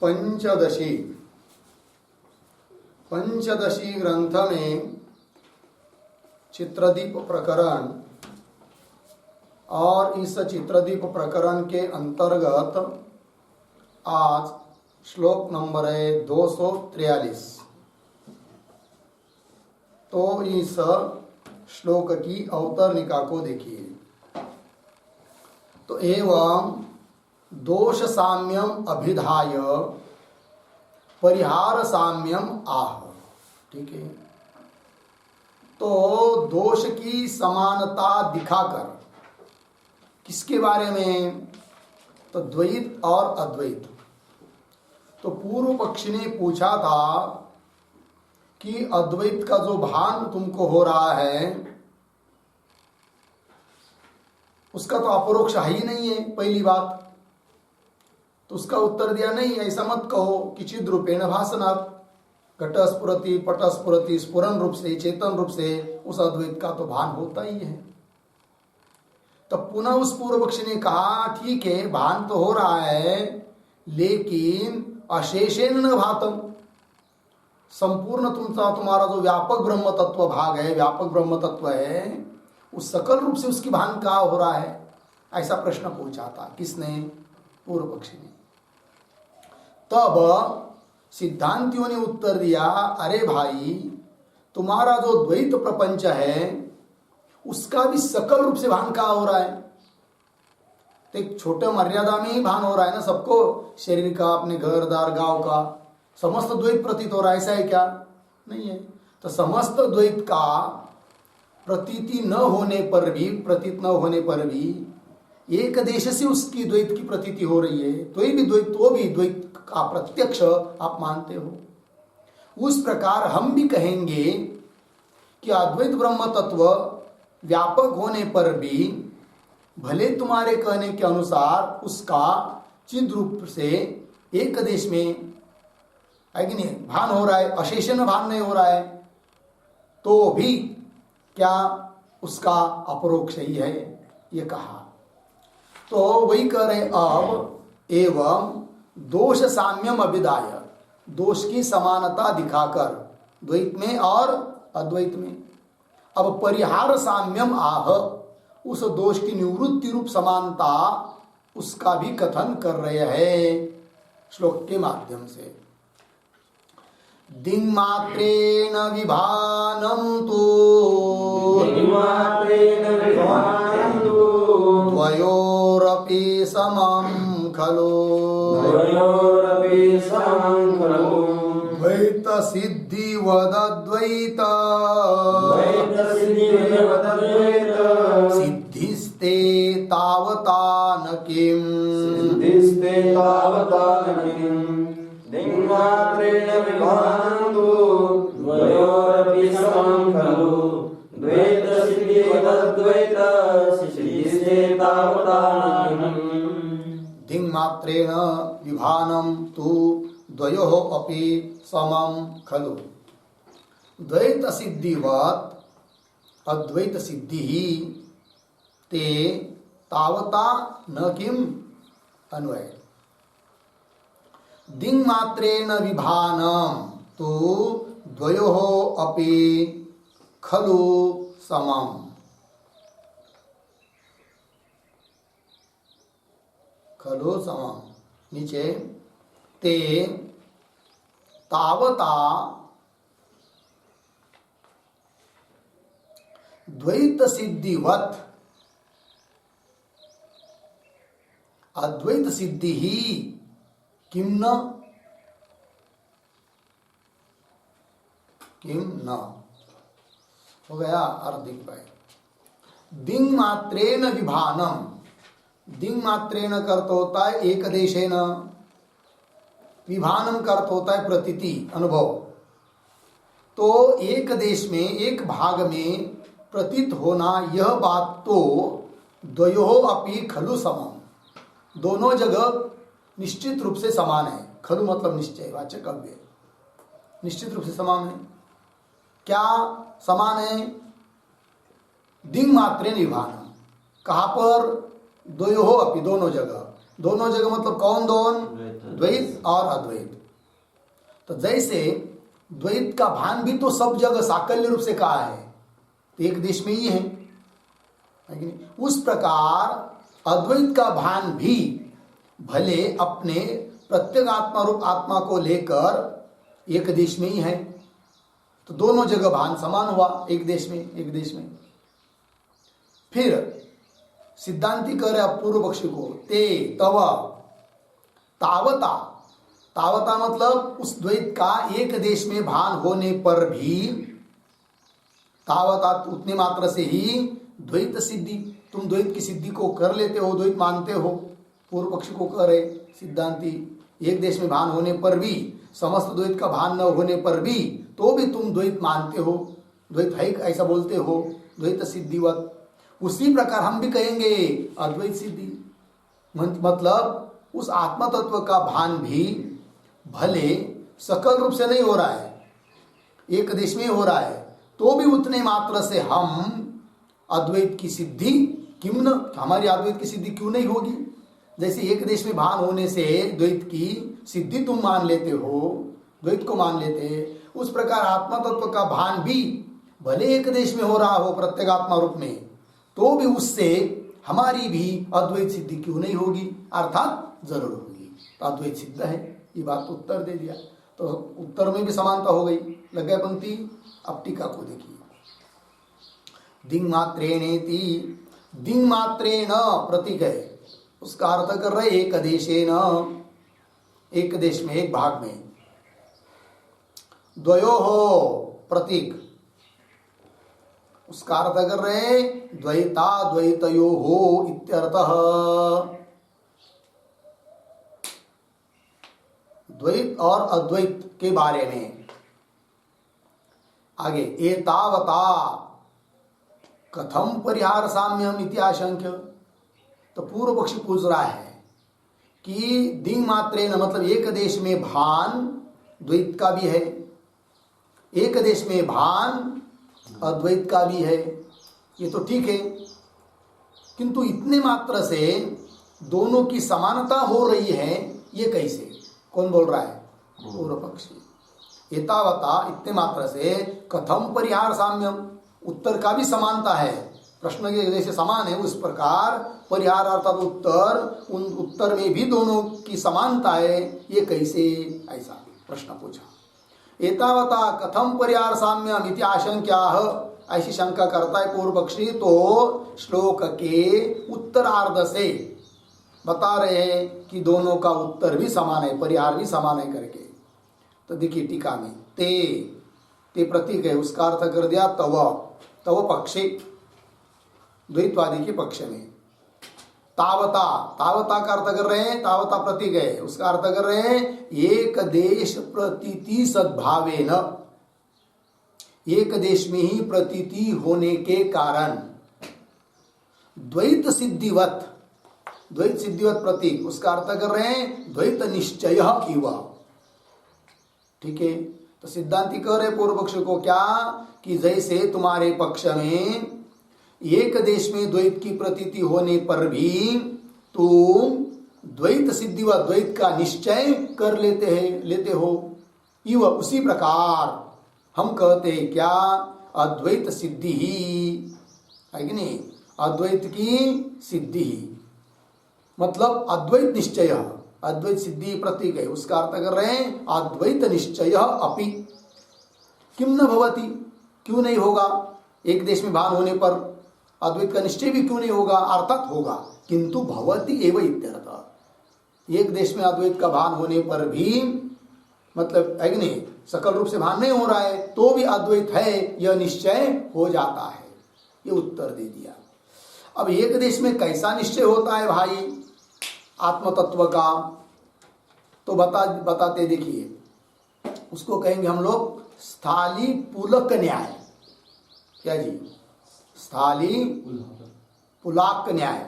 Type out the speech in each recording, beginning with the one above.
पंचदशी ग्रंथ में चित्रदीप प्रकरण और इस चित्रदीप प्रकरण के अंतर्गत आज श्लोक नंबर है 243। तो इस श्लोक की अवतरणिका को देखिए। तो एवं दोष साम्यम अभिधाय परिहार साम्यम आह। ठीक है। तो दोष की समानता दिखाकर किसके बारे में? तो द्वैत और अद्वैत। तो पूर्व पक्षी ने पूछा था कि अद्वैत का जो भान तुमको हो रहा है उसका तो अपरोक्ष ही नहीं है, पहली बात। तो उसका उत्तर दिया, नहीं, ऐसा मत कहो कि चिद रूपेण भासनात् घट स्फुरति पट स्फुरति, स्फुरन रूप से चेतन रूप से उस अद्वैत का तो भान होता ही है। तब पुनः उस पूर्व पक्षी ने कहा, ठीक है, भान तो हो रहा है, लेकिन अशेषेण न भातम। संपूर्ण तुम्हारा जो व्यापक ब्रह्म तत्व भाग है, व्यापक ब्रह्म तत्व है, उस सकल रूप से उसकी भान कहाँ हो रहा है? ऐसा प्रश्न पूछा था। किसने? पूर्व पक्षी ने। तब सिद्धांतियों ने उत्तर दिया, अरे भाई, तुम्हारा जो द्वैत प्रपंच है उसका भी सकल रूप से भान कहाँ हो रहा है? तो एक छोटे मर्यादा में ही भान हो रहा है ना सबको, शरीर का, अपने घर दार गांव का समस्त द्वैत प्रतीत हो रहा है, ऐसा है क्या? नहीं है। तो समस्त द्वैत का प्रतीति न होने पर भी, प्रतीत न होने पर भी एक देश से उसकी द्वैत की प्रतीति हो रही है, तो भी द्वैत का प्रत्यक्ष आप मानते हो। उस प्रकार हम भी कहेंगे कि अद्वैत ब्रह्म तत्व व्यापक होने पर भी भले तुम्हारे कहने के अनुसार उसका चिद रूप से एक देश में है कि नहीं भान हो रहा है, अशेषण भान नहीं हो रहा है, तो भी क्या उसका अपरोक्ष ही है, ये कहा। तो वही कह रहे अब एवं दोष साम्यम अभिधाय, दोष की समानता दिखाकर द्वैत में और अद्वैत में। अब परिहार साम्यम आह, उस दोष की निवृत्ति रूप समानता उसका भी कथन कर रहे हैं श्लोक के माध्यम से। दिङ्मात्रेण विभानं तु द्वयोरपि समं खलु द्वैत सिद्धिवदद्वैत सिद्धिस्ते तावता न किम् दिङ्मात्रेण विभानं तु द्वयोरपि समं खलु द्वैत सिद्धिवदद्वैत सिद्धिस्ते तावता न किम्। दिङ्मात्रेण विभानं तु द्वयोः अपि समं खलु द्वैत सिद्धिवत् अद्वैत सिद्धिः ते तावता न किम्। अन्वय दिङ्मात्रेण विभानं तु द्वयोः अपि खलु समम्। खलु समम्। नीचे ते तावता द्वैत सिद्धिवत् अद्वैत सिद्धि ही किम न हो गया। अर्थ दिख पाए। दिंग मात्रेण विभानम, दिंग मात्रेण का अर्थ होता है एक देशेन, विभानम का अर्थ होता है प्रतीति, अनुभव। तो एक देश में, एक भाग में प्रतीत होना, यह बात तो द्वयोः अपि खलु समम, दोनों जगह निश्चित रूप से समान है। खलु मतलब निश्चय वाचक अव्यय, निश्चित रूप से समान है। क्या समान है? दिंग मात्रेण विभानम, कहाँ पर? द्वयोः अपि, दोनों जगह। दोनों जगह मतलब कौन द्वैत और अद्वैत। तो जैसे द्वैत का भान भी तो सब जगह साकल्य रूप से कहा है, तो एक देश में ही है कि नहीं? उस प्रकार अद्वैत का भान भी भले अपने प्रत्येक आत्मा रूप आत्मा को लेकर एक देश में ही है, तो दोनों जगह भान समान हुआ, एक देश में। फिर सिद्धांति कह रहे पूर्व पक्षी को, ते तव तावता मतलब उस द्वैत का एक देश में भान होने पर भी, तावता उतने मात्र से ही द्वैत सिद्धि, तुम द्वैत की सिद्धि को कर लेते हो, द्वैत मानते हो। पूर्व पक्षी को कह रहे सिद्धांति, एक देश में भान होने पर भी, समस्त द्वैत का भान न होने पर भी, तो भी तुम द्वैत मानते हो, द्वैत है ऐसा बोलते हो, द्वैत सिद्धिवत। उसी प्रकार हम भी कहेंगे अद्वैत सिद्धि, मतलब उस आत्मा तत्व का भान भी भले सकल रूप से नहीं हो रहा है, एक देश में हो रहा है, तो भी उतने मात्र से हम अद्वैत की सिद्धि क्यों न, हमारी अद्वैत की सिद्धि क्यों नहीं होगी? जैसे एक देश में भान होने से द्वैत की सिद्धि तुम मान लेते हो, द्वैत को मान लेते, उस प्रकार आत्मा तत्व का भान भी भले एक देश में हो रहा हो प्रत्येक आत्मा रूप में, तो भी उससे हमारी भी अद्वैत सिद्धि क्यों नहीं होगी? अर्थात जरूर होगी। तो अद्वैत सिद्ध है, ये बात तो उत्तर दे दिया, तो उत्तर में भी समानता हो गई। लग गया पंक्ति। अब टीका को देखिए, दिंग मात्रेणेति, दिंग मात्रेण प्रतीक है, उसका अर्थ कर रहे एक देशेन, एक देश में, एक भाग में। द्वयोः प्रतीक, उसका अर्थ कर रहे द्वैता द्वैतयोः इत्यर्थः। द्वैत और अद्वैत के बारे में आगे, एतावता कथम परिहार साम्यम इति आशंक्य। तो पूर्व पक्षी पूछ रहा है कि दिंग मात्रेण मतलब एक देश में भान द्वैत का भी है, एक देश में भान अद्वैत का भी है, ये तो ठीक है, किंतु इतने मात्र से दोनों की समानता हो रही है, ये कैसे? कौन बोल रहा है? पूर्व पक्षी। एतावता इतने मात्र से कथम परिहार साम्यम, उत्तर का भी समानता है, प्रश्न के जैसे समान है उस प्रकार परिहार अर्थात उत्तर, उन उत्तर में भी दोनों की समानता है, ये कैसे? ऐसा प्रश्न पूछा। एतावता कथम परिहार साम्यम इति आशंक्याः, ऐसी शंका करता है पूर्व पक्षी। तो श्लोक के उत्तरार्ध से बता रहे हैं कि दोनों का उत्तर भी समान है, परिहार भी समान है करके। तो देखिए टीका में, ते प्रतीक है, उसका अर्थ कर दिया तव पक्षे, द्वैतवादी के पक्ष में। तावता का अर्थ कर रहे हैं, तावता प्रतीक है, उसका अर्थ कर रहे हैं एक देश प्रतीति सद्भावेन, एक देश में ही प्रतीति होने के कारण द्वैत सिद्धिवत, द्वैत सिद्धिवत प्रतीक, उसका अर्थ कर रहे हैं द्वैत निश्चय इव। ठीक है, तो सिद्धांति कह रहे पूर्व पक्ष को क्या कि जैसे तुम्हारे पक्ष में एक देश में द्वैत की प्रतीति होने पर भी तुम द्वैत सिद्धि व द्वैत का निश्चय कर लेते हो, इव उसी प्रकार हम कहते हैं क्या? अद्वैत सिद्धि ही है कि नहीं? अद्वैत की सिद्धि ही मतलब अद्वैत निश्चय, अद्वैत सिद्धि प्रतीक है, उसका अर्थ कर रहे हैं अद्वैत निश्चय अपि किम न भवति, क्यों नहीं होगा? एक देश में भान होने पर अद्वैत का निश्चय भी क्यों नहीं होगा? अर्थात होगा, किंतु भवति एव इत्यर्थ। एक देश में अद्वैत का भान होने पर भी मतलब है कि नहीं, सकल रूप से भान नहीं हो रहा है, तो भी अद्वैत है यह निश्चय हो जाता है। ये उत्तर दे दिया। अब एक देश में कैसा निश्चय होता है भाई आत्म तत्व का? तो बताते देखिए, उसको कहेंगे हम लोग स्थाली पुलक न्याय। क्या जी? स्थाली पुलाक न्याय।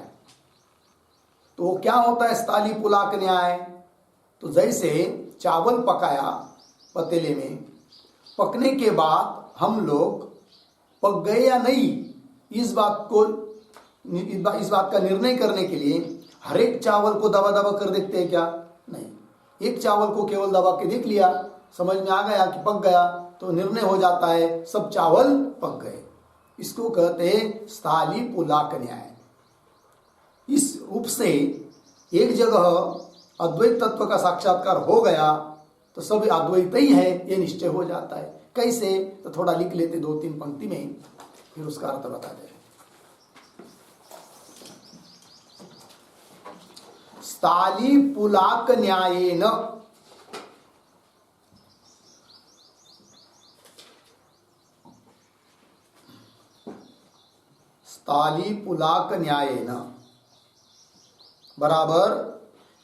तो क्या होता है स्थाली पुलाक न्याय? तो जैसे चावल पकाया पतीले में, पकने के बाद हम लोग पक गए या नहीं, इस बात का निर्णय करने के लिए हर एक चावल को दबा दबा कर देखते हैं क्या? नहीं, एक चावल को केवल दबा के देख लिया, समझ में आ गया कि पक गया, तो निर्णय हो जाता है सब चावल पक गए। इसको कहते हैं स्थाली पुलाक न्याय। इस रूप से एक जगह अद्वैत तत्व का साक्षात्कार हो गया तो सब अद्वैत ही है ये निश्चय हो जाता है। कैसे? तो थोड़ा लिख लेते 2-3 पंक्ति में, फिर उसका अर्थ बता दे। स्थाली पुलाक न्यायेन स्थाली पुलाक न्यायेन बराबर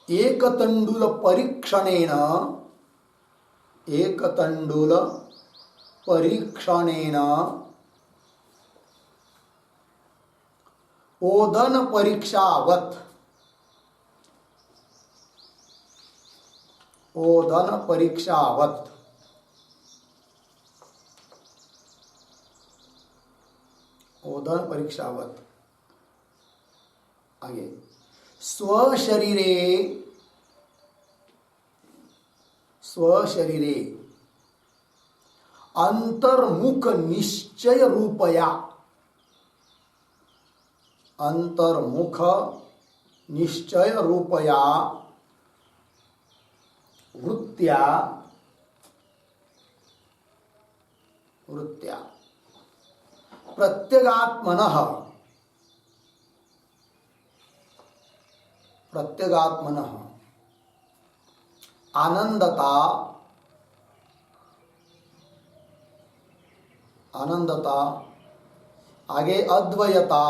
एक तंडुल परीक्षणेन ओदन परीक्षावत आगे स्वशरीरे अंतर्मुख निश्चय रूपया वृत्त्या प्रत्यगात्मनः आनंदता आगे अद्वयता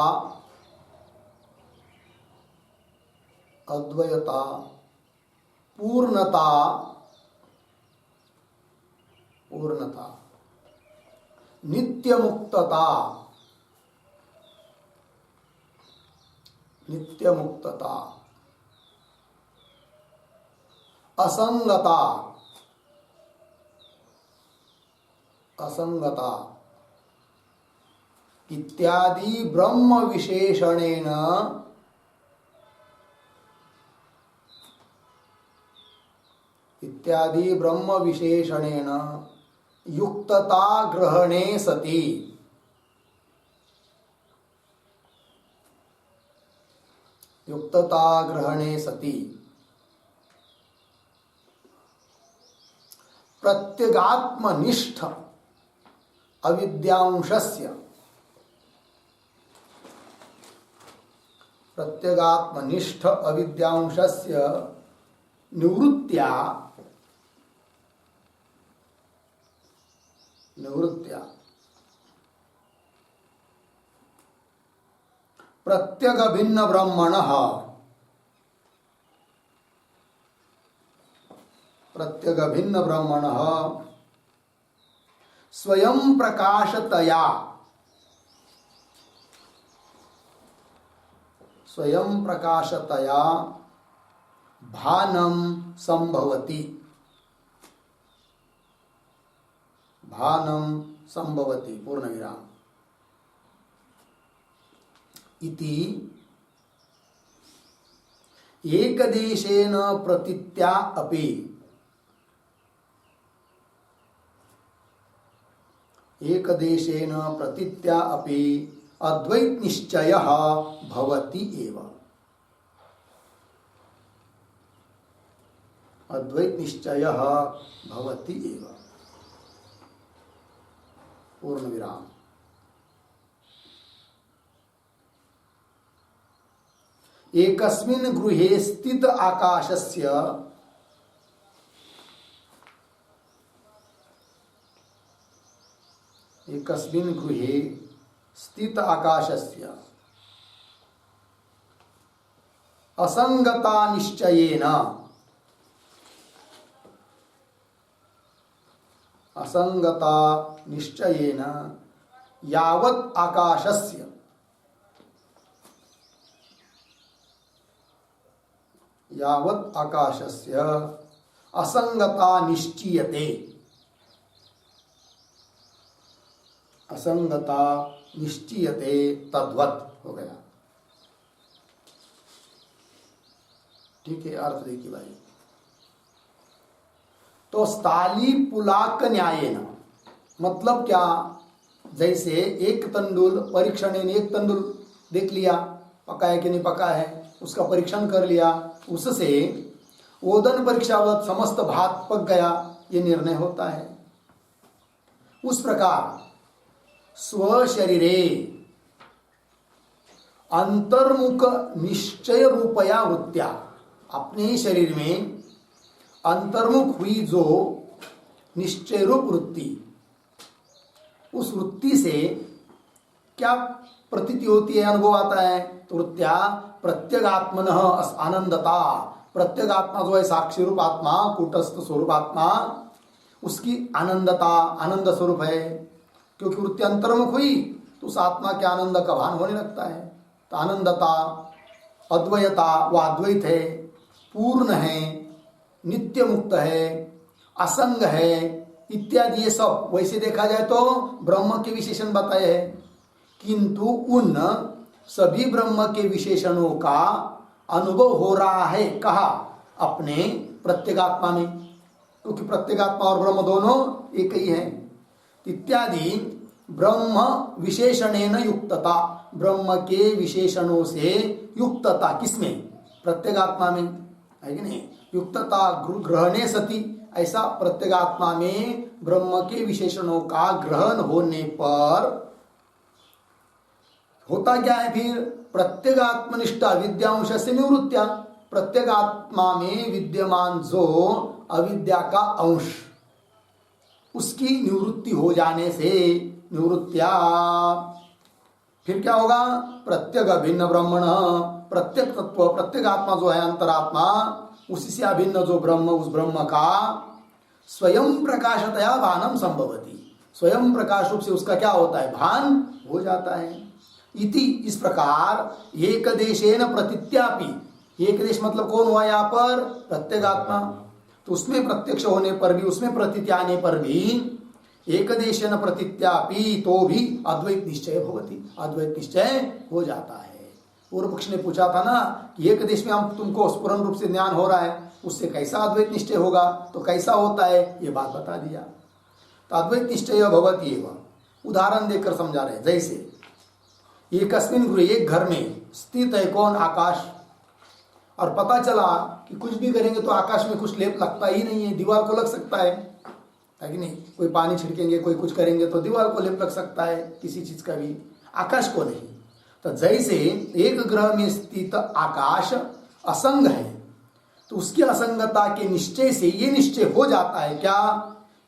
पूर्णता नित्य मुक्तता असंगता इत्यादि ब्रह्म विशेषणेन युक्तता ग्रहणे सति प्रत्यगात्मनिष्ठ अविद्यांशस्य निवृत्त्या प्रत्यग भिन्न ब्रह्मणः स्वयं प्रकाशतया भानं संभवति पूर्ण विराम इति एकदेशेन प्रतीत्या अपि अद्वैत निश्चयः भवति एव। पूर्ण विराम। एकस्मिन् गृहे स्थित आकाशस्य असंगता निश्चयेन यावत् आकाशस्य असंगता निश्चीयते तद्वत् हो गया। ठीक है, अर्थ देखिए भाई। तो स्थाली पुलाक न्यायेन मतलब क्या, जैसे एक तंडुल परीक्षण, एक तंडुल देख लिया पका है कि नहीं पका है, उसका परीक्षण कर लिया, उससे ओदन परीक्षावत समस्त भात पक गया, ये निर्णय होता है। उस प्रकार स्वशरीरे अंतर्मुख निश्चय रूपया वृत्त्या, अपने शरीर में अंतर्मुख हुई जो निश्चय रूप वृत्ति, उस वृत्ति से क्या प्रतीति होती है, अनुभव आता है। तो वृत्त्या प्रत्यगात्मन आनंदता, प्रत्यगात्मा जो है साक्षी रूप आत्मा, कूटस्थ स्वरूप आत्मा, उसकी आनंदता, आनंद स्वरूप है। क्योंकि वृत्ति अंतर्मुख हुई तो उस आत्मा के आनंद का भान होने लगता है। तो आनंदता, अद्वैता, वह अद्वैत है, पूर्ण है, नित्य मुक्त है, असंग है, इत्यादि ये सब वैसे देखा जाए तो ब्रह्म के विशेषण बताए हैं। किंतु उन सभी ब्रह्म के विशेषणों का अनुभव हो रहा है कहा, अपने प्रत्यगात्मा में, क्योंकि प्रत्यगात्मा और ब्रह्म दोनों एक ही है। इत्यादि ब्रह्म विशेषणेन युक्तता, ब्रह्म के विशेषणों से युक्तता किसमें, प्रत्यगात्मा में, है कि नहीं। युक्तता ग्रहणे सति, ऐसा प्रत्यगात्मा में ब्रह्म के विशेषणों का ग्रहण होने पर होता क्या है, फिर प्रत्यगात्मनिष्ठ अविद्यांश से निवृत्त्या, प्रत्यगात्मा में विद्यमान जो अविद्या का अंश, उसकी निवृत्ति हो जाने से, निवृत्त्या फिर क्या होगा, प्रत्यग अभिन्न ब्रह्मण, प्रत्यक तत्व, प्रत्यगात्मा जो है अंतरात्मा, उसी से अभिन्न जो ब्रह्म, उस ब्रह्म का स्वयं प्रकाशतया भानम संभवति, स्वयं प्रकाश रूप से उसका क्या होता है, भान हो जाता है। इति, इस प्रकार एक देशेन प्रतीत्यापि, एक देश मतलब कौन हुआ यहाँ पर, प्रत्यगात्मा, तो उसमें प्रत्यक्ष होने पर भी, उसमें प्रतीति आने पर भी एक देशेन प्रतीत्यापि, तो भी अद्वैत निश्चय भवति, अद्वैत निश्चय हो जाता है। पूर्व पक्ष ने पूछा था ना कि एक देश में हम तुमको स्फुरन रूप से ज्ञान हो रहा है, उससे कैसा अद्वैत निश्चय होगा, तो कैसा होता है ये बात बता दिया। तो अद्वैत निश्चय भवति एवं उदाहरण देकर समझा रहे, जैसे एकस्मिन् गृहे, एक घर में स्थित है कौन, आकाश, और पता चला कि कुछ भी करेंगे तो आकाश में कुछ लेप लगता ही नहीं है, दीवार को लग सकता है कि नहीं, कोई पानी छिड़केंगे, कोई कुछ करेंगे तो दीवार को लेप लग सकता है, किसी चीज का भी, आकाश को नहीं। तो जैसे एक ग्रह में स्थित आकाश असंग है, तो उसकी असंगता के निश्चय से ये निश्चय हो जाता है क्या,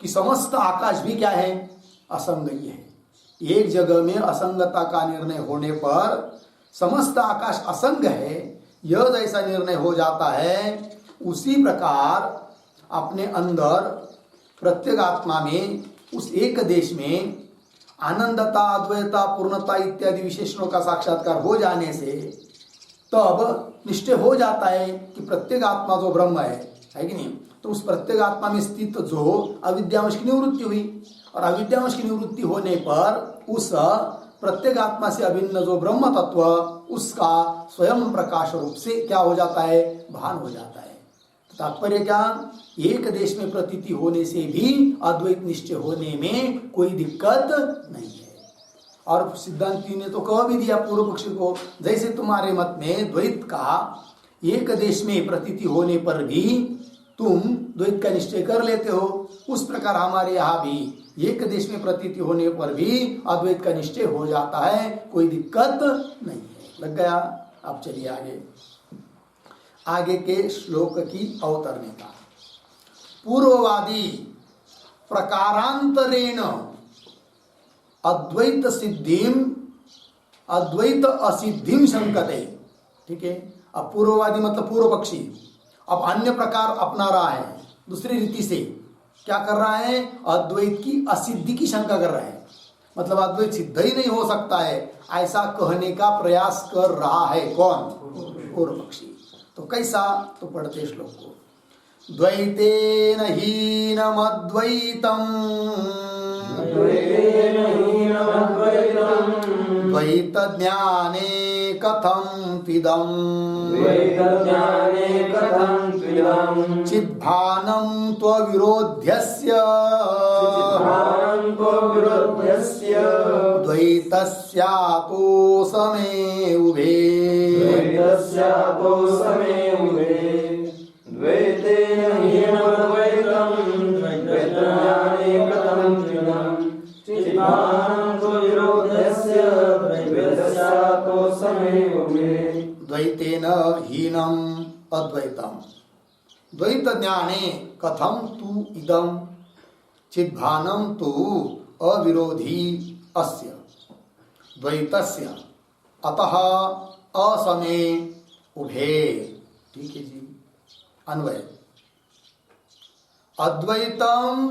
कि समस्त आकाश भी क्या है, असंग ही है। एक जगह में असंगता का निर्णय होने पर समस्त आकाश असंग है, यह जैसा निर्णय हो जाता है, उसी प्रकार अपने अंदर प्रत्यगात्मा में, उस एक देश में आनंदता, अद्वैता, पूर्णता इत्यादि विशेषणों का साक्षात्कार हो जाने से तब निश्चय हो जाता है कि प्रत्यगात्मा जो ब्रह्म है कि नहीं, तो उस प्रत्यगात्मा में स्थित जो अविद्यांश की निवृत्ति हुई, और अविद्यांश की निवृत्ति होने पर उस प्रत्यगात्मा से अभिन्न जो ब्रह्म तत्व, उसका स्वयं प्रकाश रूप से क्या हो जाता है, भान हो जाता है। तात्पर्य क्या, एक देश में प्रतीति होने से भी अद्वैत निश्चय होने में कोई दिक्कत नहीं है। और सिद्धांति ने तो कह भी दिया पूर्व पक्षी को, जैसे तुम्हारे मत में द्वैत का एक देश में प्रतीति होने पर भी तुम द्वैत का निश्चय कर लेते हो, उस प्रकार हमारे यहाँ भी एक देश में प्रतीति होने पर भी अद्वैत का निश्चय हो जाता है, कोई दिक्कत नहीं है। लग गया। अब चलिए आगे के श्लोक की अवतरणिका। पूर्ववादी प्रकारांतरेण अद्वैत सिद्धिम अद्वैत असिद्धिम शंकते। ठीक है, अब पूर्ववादी मतलब पूर्व पक्षी अब अन्य प्रकार अपना रहा है, दूसरी रीति से क्या कर रहा है, अद्वैत की असिद्धि की शंका कर रहा है, मतलब अद्वैत सिद्ध ही नहीं हो सकता है, ऐसा कहने का प्रयास कर रहा है कौन, पूर्व पक्षी। तो कैसा, तो पढ़ते श्लोक को। द्वैतेन हीनमद्वैतम् द्वैत ज्ञाने कथं त्विदम् द्वैतज्ञाने कथं त्विदम् चिद्भानं त्वविरोध्यस्य चिद्भानं त्वविरोध्यस्य द्वैतस्यातो समे उभे द्वैतस्यातो समे उभे द्वैतेन हीनमद्वैतं द्वैतज्ञाने कथं त्विदम् चिद्भानं त्वविरोध्यस्य द्वैतस्यातो समे उभे द्वैतेन हीनम् अद्वैतम् द्वैत ज्ञाने कथम तु इदम चिद्भानं तु अविरोधी अस्य द्वैतस्य अतः असमे उभे। ठीक है जी। अन्वय अद्वैतम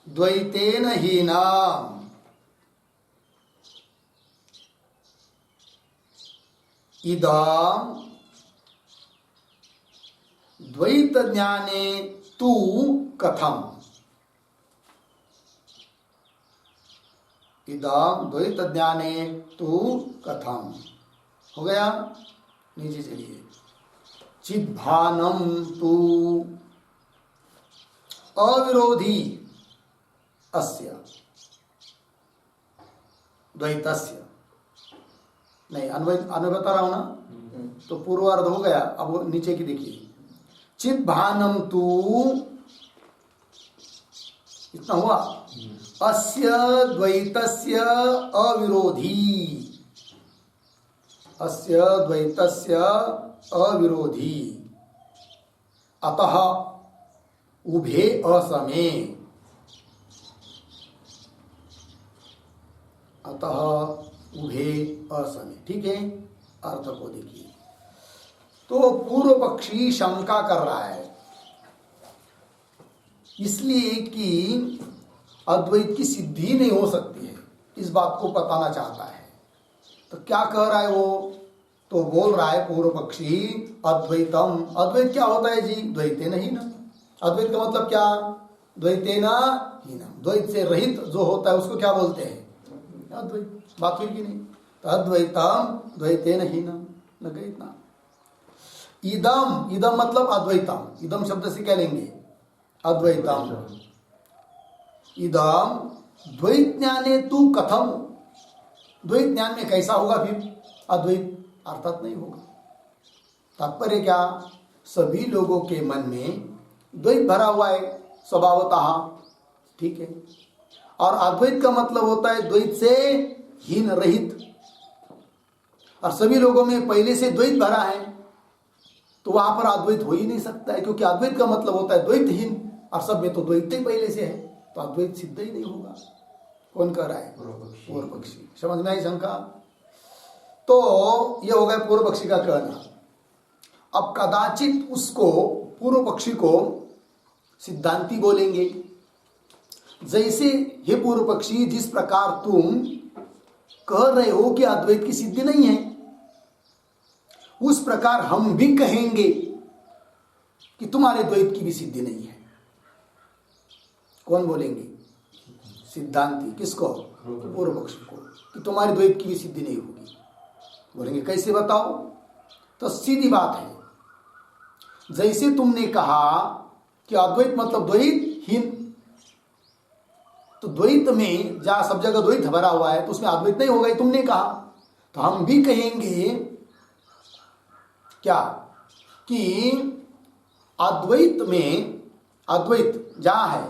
द्वैतेन हीनम् इदम द्वैत ज्ञाने तु कथम इदम द्वैत ज्ञाने तु कथम हो गया। नीचे चलिए चिद्भानं तु अविरोधी अस्य द्वैतस्य नहीं अन्वय बता रहा हूं ना तो पूर्वार्ध हो गया। अब नीचे की देखिए चिद्भानं तु इतना हुआ अस्य द्वैतस्य अविरोधी अस्य द्वैतस्य अविरोधी अतः उभे असमे अतः उभे असमे। ठीक है। अर्थ को देखिए तो पूर्व पक्षी शंका कर रहा है इसलिए कि अद्वैत की सिद्धि नहीं हो सकती है इस बात को बताना चाहता है। तो क्या कह रहा है वो तो बोल रहा है पूर्व पक्षी अद्वैतम अद्वैत क्या होता है जी द्वैतेन हीनम्। अद्वैत का मतलब क्या द्वैतेन हीनम् द्वैत से रहित जो होता है उसको क्या बोलते हैं अद्वैत। बात हुई कि नहीं। तो अद्वैतम द्वैतेन हीनम् लग गया इतना। इदम इदम मतलब अद्वैतम इदम शब्द से क्या लेंगे अद्वैतम इदम द्वैत ज्ञाने तु कथम द्वैत ज्ञान में कैसा होगा फिर अद्वैत अर्थात नहीं होगा। तात्पर्य क्या सभी लोगों के मन में द्वैत भरा हुआ है स्वभावतः। ठीक है। और अद्वैत का मतलब होता है द्वैत से हीन रहित और सभी लोगों में पहले से द्वैत भरा है तो वहां पर अद्वैत हो ही नहीं सकता है क्योंकि अद्वैत का मतलब होता है द्वैतहीन और सब में तो द्वैत ही पहले से है तो अद्वैत सिद्ध ही नहीं होगा। कौन कह रहा है पूर्व पक्षी। समझ में आई शंका। तो यह हो गया पूर्व पक्षी का कहना। अब कदाचित उसको पूर्व पक्षी को सिद्धांती बोलेंगे जैसे हे पूर्व पक्षी जिस प्रकार तुम कह रहे हो कि अद्वैत की सिद्धि नहीं है उस प्रकार हम भी कहेंगे कि तुम्हारे द्वैत की भी सिद्धि नहीं है। कौन बोलेंगे सिद्धांती। किसको पूर्व पक्षी को कि तुम्हारे द्वैत की भी सिद्धि नहीं होगी। बोलेंगे कैसे बताओ। तो सीधी बात है जैसे तुमने कहा कि अद्वैत मतलब द्वैतहीन तो द्वैत में जहां सब जगह द्वैत भरा हुआ है तो उसमें अद्वैत नहीं होगा तुमने कहा। तो हम भी कहेंगे क्या कि अद्वैत में अद्वैत जहां है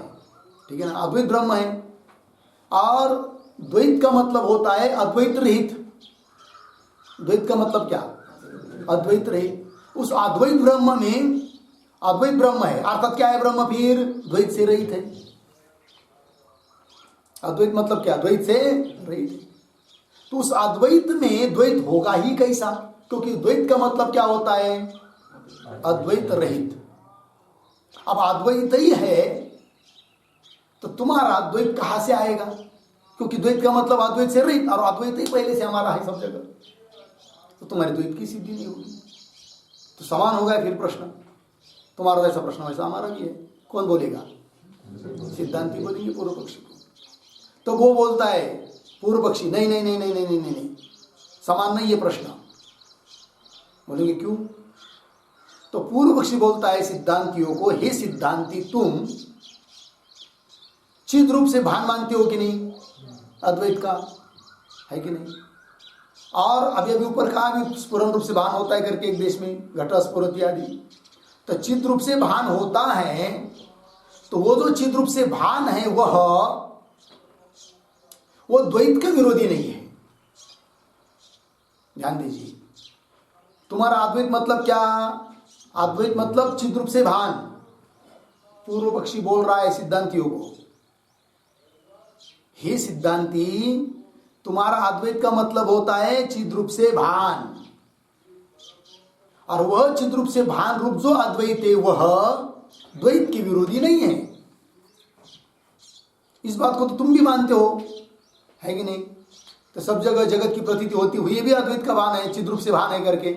ठीक है ना अद्वैत ब्रह्म है और द्वैत का मतलब होता है अद्वैत रहित। द्वैत का मतलब क्या अद्वैत रहित। उस अद्वैत ब्रह्म में अद्वैत ब्रह्म है अर्थात क्या है ब्रह्म फिर द्वैत से रहित है। अद्वैत मतलब क्या द्वैत से रहित। तो उस अद्वैत में द्वैत होगा ही कैसा क्योंकि द्वैत का मतलब क्या होता है अद्वैत रहित। अब अद्वैत ही है तो तुम्हारा द्वैत कहां से आएगा क्योंकि द्वैत का मतलब अद्वैत से रहित और अद्वैत ही पहले से हमारा है सब जगह तो तुम्हारी द्वैत की सिद्धि नहीं होगी। तो समान हो गया फिर प्रश्न। तुम्हारा जैसा प्रश्न वैसा हमारा भी है। कौन बोलेगा सिद्धांती बोलेंगे पूर्व पक्षी को। तो वो बोलता है पूर्व पक्षी नहीं नहीं नहीं नहीं नहीं नहीं नहीं, समान नहीं है प्रश्न। बोलेंगे क्यों? तो पूर्व पक्षी बोलता है सिद्धांतियों को, हे सिद्धांती तुम चिद रूप से भान मानते हो कि नहीं अद्वैत का, है कि नहीं? और अभी अभी ऊपर कहा भी स्फुरन रूप से भान होता है करके एक देश में घट स्फुरति आदि। तो चिद रूप से भान होता है, तो वो जो चिद रूप से भान है वो द्वैत का विरोधी नहीं है। ध्यान दीजिए, तुम्हारा अद्वैत मतलब क्या? अद्वैत मतलब चिद रूप से भान। पूर्व पक्षी बोल रहा है सिद्धांतियों को, हे सिद्धांती तुम्हारा अद्वैत का मतलब होता है चिद रूप से भान, और वह चिद रूप से भान रूप जो अद्वैत है वह द्वैत के विरोधी नहीं है। इस बात को तो तुम भी मानते हो, है कि नहीं? तो सब जगह जगत की प्रतीति होती हुई भी अद्वैत का भान है, चिद रूप से भान है करके।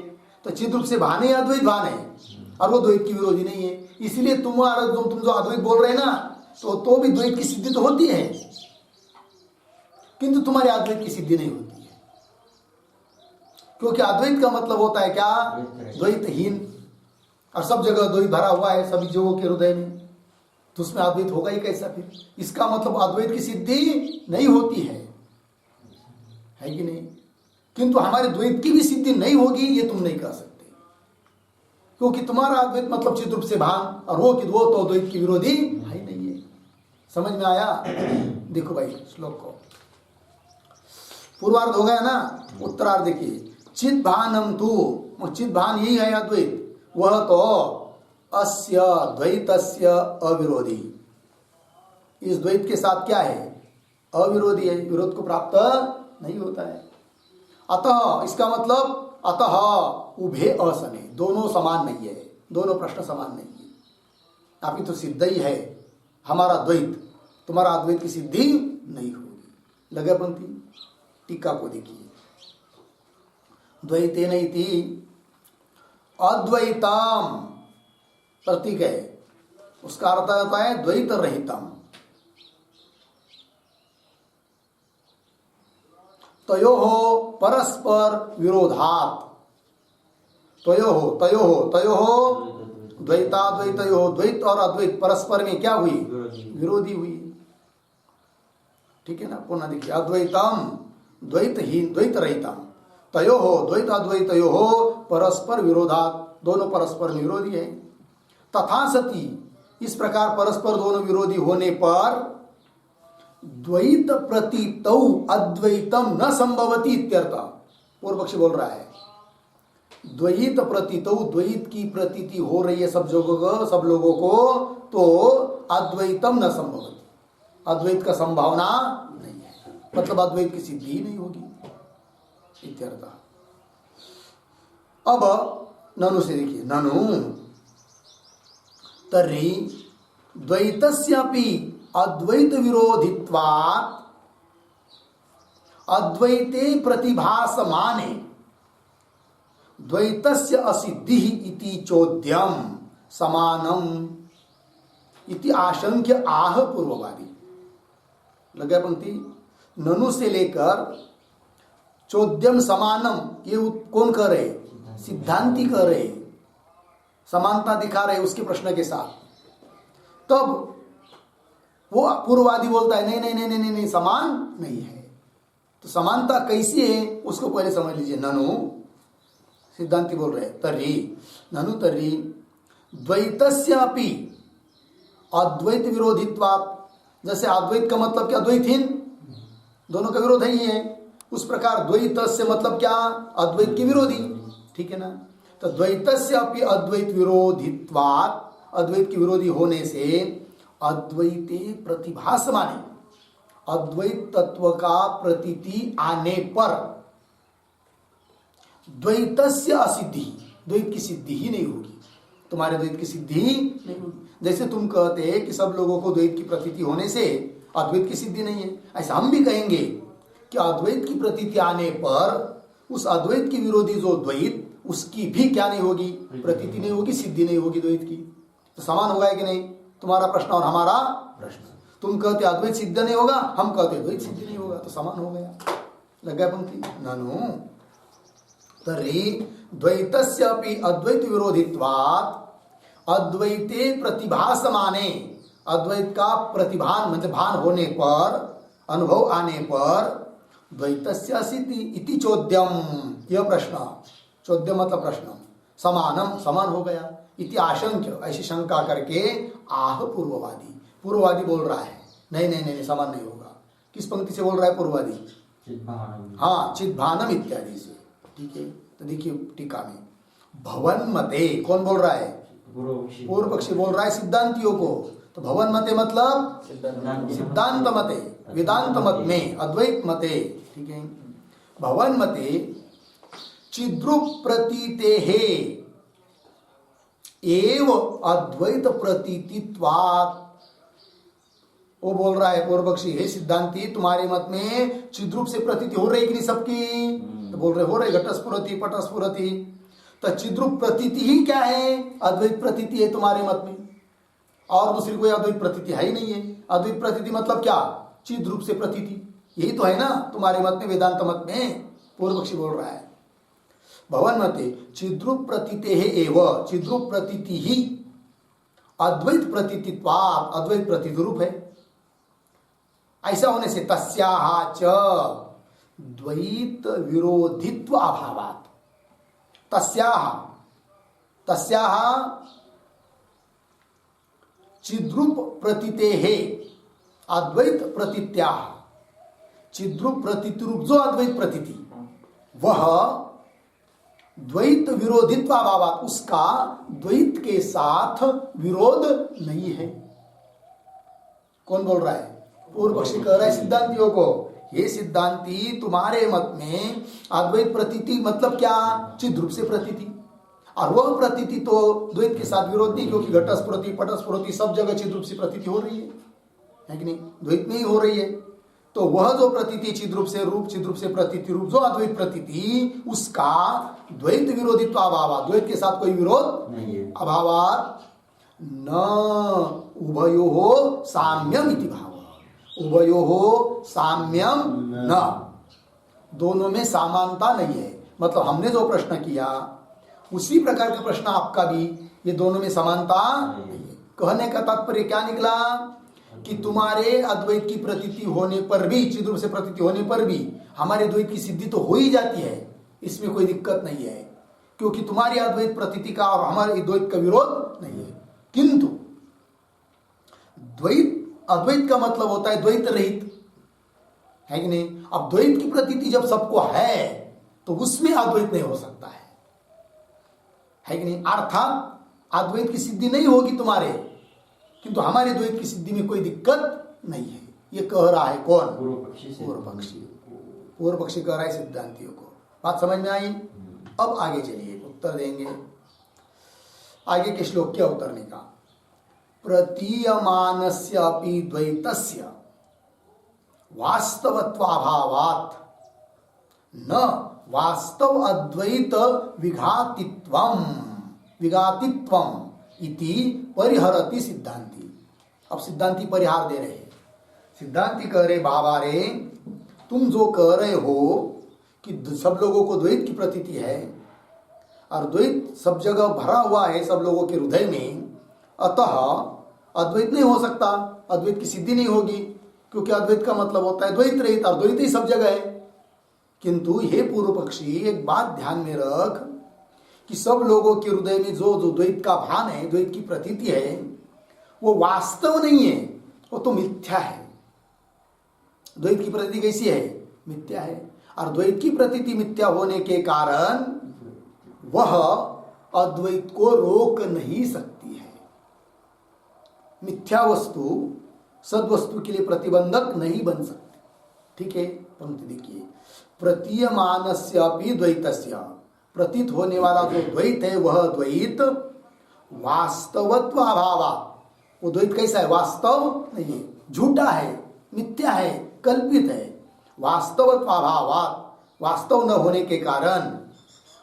तो चिद रूप से भान है, अद्वैत भान है, और वो द्वैत की विरोधी नहीं है। इसलिए तुम जो अद्वैत बोल रहे हैं ना, तो भी द्वैत की सिद्धि तो होती है, किंतु तुम्हारे अद्वैत की सिद्धि नहीं होती है। क्योंकि अद्वैत का मतलब होता है क्या? द्वैतहीन। और सब जगह द्वैत भरा हुआ है सभी जीवों के हृदय में, तो उसमें अद्वैत होगा ही कैसा फिर? इसका मतलब अद्वैत की सिद्धि नहीं होती है कि नहीं? किंतु हमारे द्वैत की भी सिद्धि नहीं होगी ये तुम नहीं कह सकते, क्योंकि तुम्हारा अद्वैत मतलब चिद रूप से भान, और वो तो द्वैत की विरोधी है ही नहीं है। समझ में आया? देखो भाई श्लोक को, पूर्वार्ध हो गया ना, उत्तरार्ध देखिए। चिद भानम तु, चिद भान यही है अद्वैत, वह तो अस्य द्वैतस्य अविरोधी, इस द्वैत के साथ क्या है? अविरोधी है, विरोध को प्राप्त नहीं होता है। अतः इसका मतलब अतः उभे असने, दोनों समान नहीं है, दोनों प्रश्न समान नहीं है। अभी तो सिद्ध ही है हमारा द्वैत, तुम्हारा अद्वैत की सिद्धि नहीं होगी। लगे पंक्ति टीका को देखिए, द्वैतेन इति अद्वैतम प्रतीक है, उसका अर्थ होता है द्वैत रहितम। तयोः परस्पर विरोधात्, तयोः द्वैताद्वैतयोः, द्वैत और अद्वैत परस्पर में क्या हुई? विरोधी हुई। ठीक है ना? पुनः देखिए, अद्वैतम द्वैतहीन द्वैत रहितम, तयोः द्वैताद्वैतयोः परस्पर विरोधात्, दोनों परस्पर विरोधी है। तथा सती, इस प्रकार परस्पर दोनों विरोधी होने पर द्वैत प्रतीतौ अद्वैतम न संभवति इत्यर्थ। पूर्व पक्षी बोल रहा है द्वैत प्रतीतौ, द्वैत की प्रतीति हो रही है सब लोगों को, तो अद्वैतम न संभवति, अद्वैत का संभावना नहीं है, मतलब अद्वैत की सिद्धि नहीं होगी इत्यर्थ। अब ननु से देखिए, ननु तर्हि द्वैतस्यापि अद्वैत विरोधित्वात् अद्वैते प्रतिभासमाने द्वैतस्य असिद्धि इति चोद्यम समानम इति आशंक्य आह पूर्ववादी। लगा पंक्ति? ननु से लेकर चोद्यम समानम, ये कौन कह रहे? सिद्धांती कह रहे, समानता दिखा रहे उसके प्रश्न के साथ। तब वो पूर्ववादी बोलता है नहीं नहीं नहीं नहीं नहीं, समान नहीं है। तो समानता कैसी है उसको पहले समझ लीजिए। ननु, सिद्धांती बोल रहे तर्हि, ननु तर्हि द्वैतस्यापि अद्वैत विरोधित्वात्, जैसे अद्वैत का मतलब क्या? द्वैतहीन, दोनों का विरोध ही है। उस प्रकार द्वैतस्य मतलब क्या? अद्वैत की विरोधी। ठीक है ना? तो द्वैतस्यापि अद्वैत विरोधित्वात्, अद्वैत की विरोधी होने से अद्वैते प्रतिभासमाने, अद्वैत तत्व का प्रतीति आने पर द्वैतस्य असिद्धि, द्वैत की सिद्धि ही नहीं होगी, तुम्हारे द्वैत की सिद्धि नहीं होगी। जैसे तुम कहते हैं कि सब लोगों को द्वैत की प्रतीति होने से अद्वैत की सिद्धि नहीं है, ऐसा हम भी कहेंगे कि अद्वैत की प्रतीति आने पर उस अद्वैत की विरोधी जो द्वैत, उसकी भी क्या नहीं होगी? प्रतीति नहीं होगी, सिद्धि नहीं होगी द्वैत की। तो समान होगा कि नहीं? तुम्हारा प्रश्न और हमारा प्रश्न। तुम कहते अद्वैत सिद्ध नहीं होगा, हम कहते द्वैत सिद्ध नहीं होगा। तो समान हो गया, लग गया पंक्ति। ननु तर्हि द्वैतस्यापि अद्वैत विरोधित्वात् अद्वैते प्रतिभासमाने, अद्वैत का प्रतिभान मतलब भान होने पर, अनुभव आने पर द्वैतस्यासिति इति चोद्यम, यह प्रश्न, चोद्यम मतलब प्रश्न, समानम समान हो गया, इति आशंक्य ऐसी शंका करके आह पूर्ववादी, पूर्ववादी बोल रहा है नहीं नहीं नहीं समान नहीं होगा। किस पंक्ति से बोल रहा है पूर्ववादी? हाँ, चिद्भानम इत्यादि से। ठीक है, तो देखिए टीका में भवन मते, कौन बोल रहा है? पूर्व पक्षी बोल रहा है सिद्धांतियों को। तो भवन मते मतलब सिद्धांत मते, वेदांत मत में, अद्वैत मते। ठीक है, भवन मते चिद्रूप प्रतीते है एव अद्वैत प्रतीतित्वात्, वो बोल रहा है पूर्व पक्षी, हे सिद्धांती तुम्हारे मत में चिद्रूप से प्रतीति हो रही कि नहीं सबकी? तो बोल रहे हो रही, घटस्फुरति पटस्फुरति। तो चिद्रूप प्रतीति ही क्या है? अद्वैत प्रतीति है तुम्हारे मत में, और दूसरी कोई अद्वैत प्रतीति है ही नहीं है। अद्वैत प्रतीति मतलब क्या? चिद्रूप से प्रतीति, यही तो है ना तुम्हारे मत में, वेदांत मत में। पूर्व पक्षी बोल रहा है भवन मते चिद्रूप प्रतीते है एवं, चिद्रूप प्रतीति ही अद्वैत प्रतीतित्वात्, अद्वैत प्रतीति रूप है। ऐसा होने से तस्याः च द्वैत विरोधित्व अभावात्, तस्याः, तस्याः चिद्रूप प्रतीते है अद्वैत प्रतीत्याः, चिद्रूप प्रतीति रूप जो अद्वैत प्रतीति, वह द्वैत विरोधित्व अभावात्, उसका द्वैत के साथ विरोध नहीं है। कौन बोल रहा है? पूर्व पक्षी कह रहा है सिद्धांतियों को, ये सिद्धांती तुम्हारे मत में अद्वैत प्रतीति मतलब क्या? चिद्रूप से प्रतीति, और वह प्रतीति तो द्वैत के साथ विरोध नहीं, क्योंकि घटस्फुरति पटस्फुरति सब जगह चिद्रूप से प्रतीति हो रही है कि नहीं? द्वैत में ही हो रही है। तो वह जो प्रतीति चिद्रूप से रूप, चिद्रूप से प्रतीति रूप, जो अद्वैत प्रतीति, उसका द्वैत विरोधित्व अभाव, द्वैत के साथ कोई विरोध नहीं है। अभावात् न उभयोः साम्यम इति भाव, उभयोः साम्यम न, दोनों में समानता नहीं है। मतलब हमने जो प्रश्न किया उसी प्रकार का प्रश्न आपका भी, ये दोनों में समानता नहीं है। कहने का तात्पर्य क्या निकला कि तुम्हारे अद्वैत की प्रतीति होने पर भी, चिद्रूप से प्रतीति होने पर भी हमारे द्वैत की सिद्धि तो हो ही जाती है, इसमें कोई दिक्कत नहीं है, क्योंकि तुम्हारी अद्वैत प्रतीति का और हमारे द्वैत का विरोध नहीं है। किंतु द्वैत, अद्वैत का मतलब होता है द्वैत रहित, है कि नहीं? अब द्वैत की प्रतीति जब सबको है तो उसमें अद्वैत नहीं हो सकता है कि नहीं? अर्थात अद्वैत की सिद्धि नहीं होगी तुम्हारे, किंतु हमारे द्वैत की सिद्धि में कोई दिक्कत नहीं है। ये कह रहा है कौन? पूर्व पक्षी। पूर्व पक्षी कह रहा है सिद्धांतियों को। बात समझ में आई? अब आगे चलिए, उत्तर देंगे आगे के श्लोक के अवतरणी का। प्रतीयमानस्य अपि द्वैतस्य वास्तवत्वाभावात् न वास्तव अद्वैत विघातित्वम इति परिहरति सिद्धांति। अब सिद्धांति परिहार दे रहे हैं। सिद्धांति कह रहे बाबा रे, तुम जो कह रहे हो कि सब लोगों को द्वैत की प्रतीति है और द्वैत सब जगह भरा हुआ है सब लोगों के हृदय में, अतः अद्वैत नहीं हो सकता, अद्वैत की सिद्धि नहीं होगी, क्योंकि अद्वैत का मतलब होता है द्वैत रहित, और द्वैत ही सब जगह है। किंतु हे पूर्व पक्षी, एक बात ध्यान में रख कि सब लोगों के हृदय में जो जो द्वैत का भान है, द्वैत की प्रतीति है, वो वास्तव नहीं है, वो तो मिथ्या है। द्वैत की प्रतीति कैसी है? मिथ्या है। और द्वैत की प्रतीति मिथ्या होने के कारण वह अद्वैत को रोक नहीं सकती है। मिथ्या वस्तु सद्वस्तु के लिए प्रतिबंधक नहीं बन सकती। ठीक है, पंक्ति देखिए, प्रतीयमानस्यापि द्वैतस्य, प्रतीत होने वाला जो द्वैत है वह द्वैत वास्तवत्व अभावात्, वो द्वैत कैसा है? वास्तव नहीं है, झूठा है, मिथ्या है, कल्पित है। वास्तवत्व अभावात्, वास्तव न होने के कारण,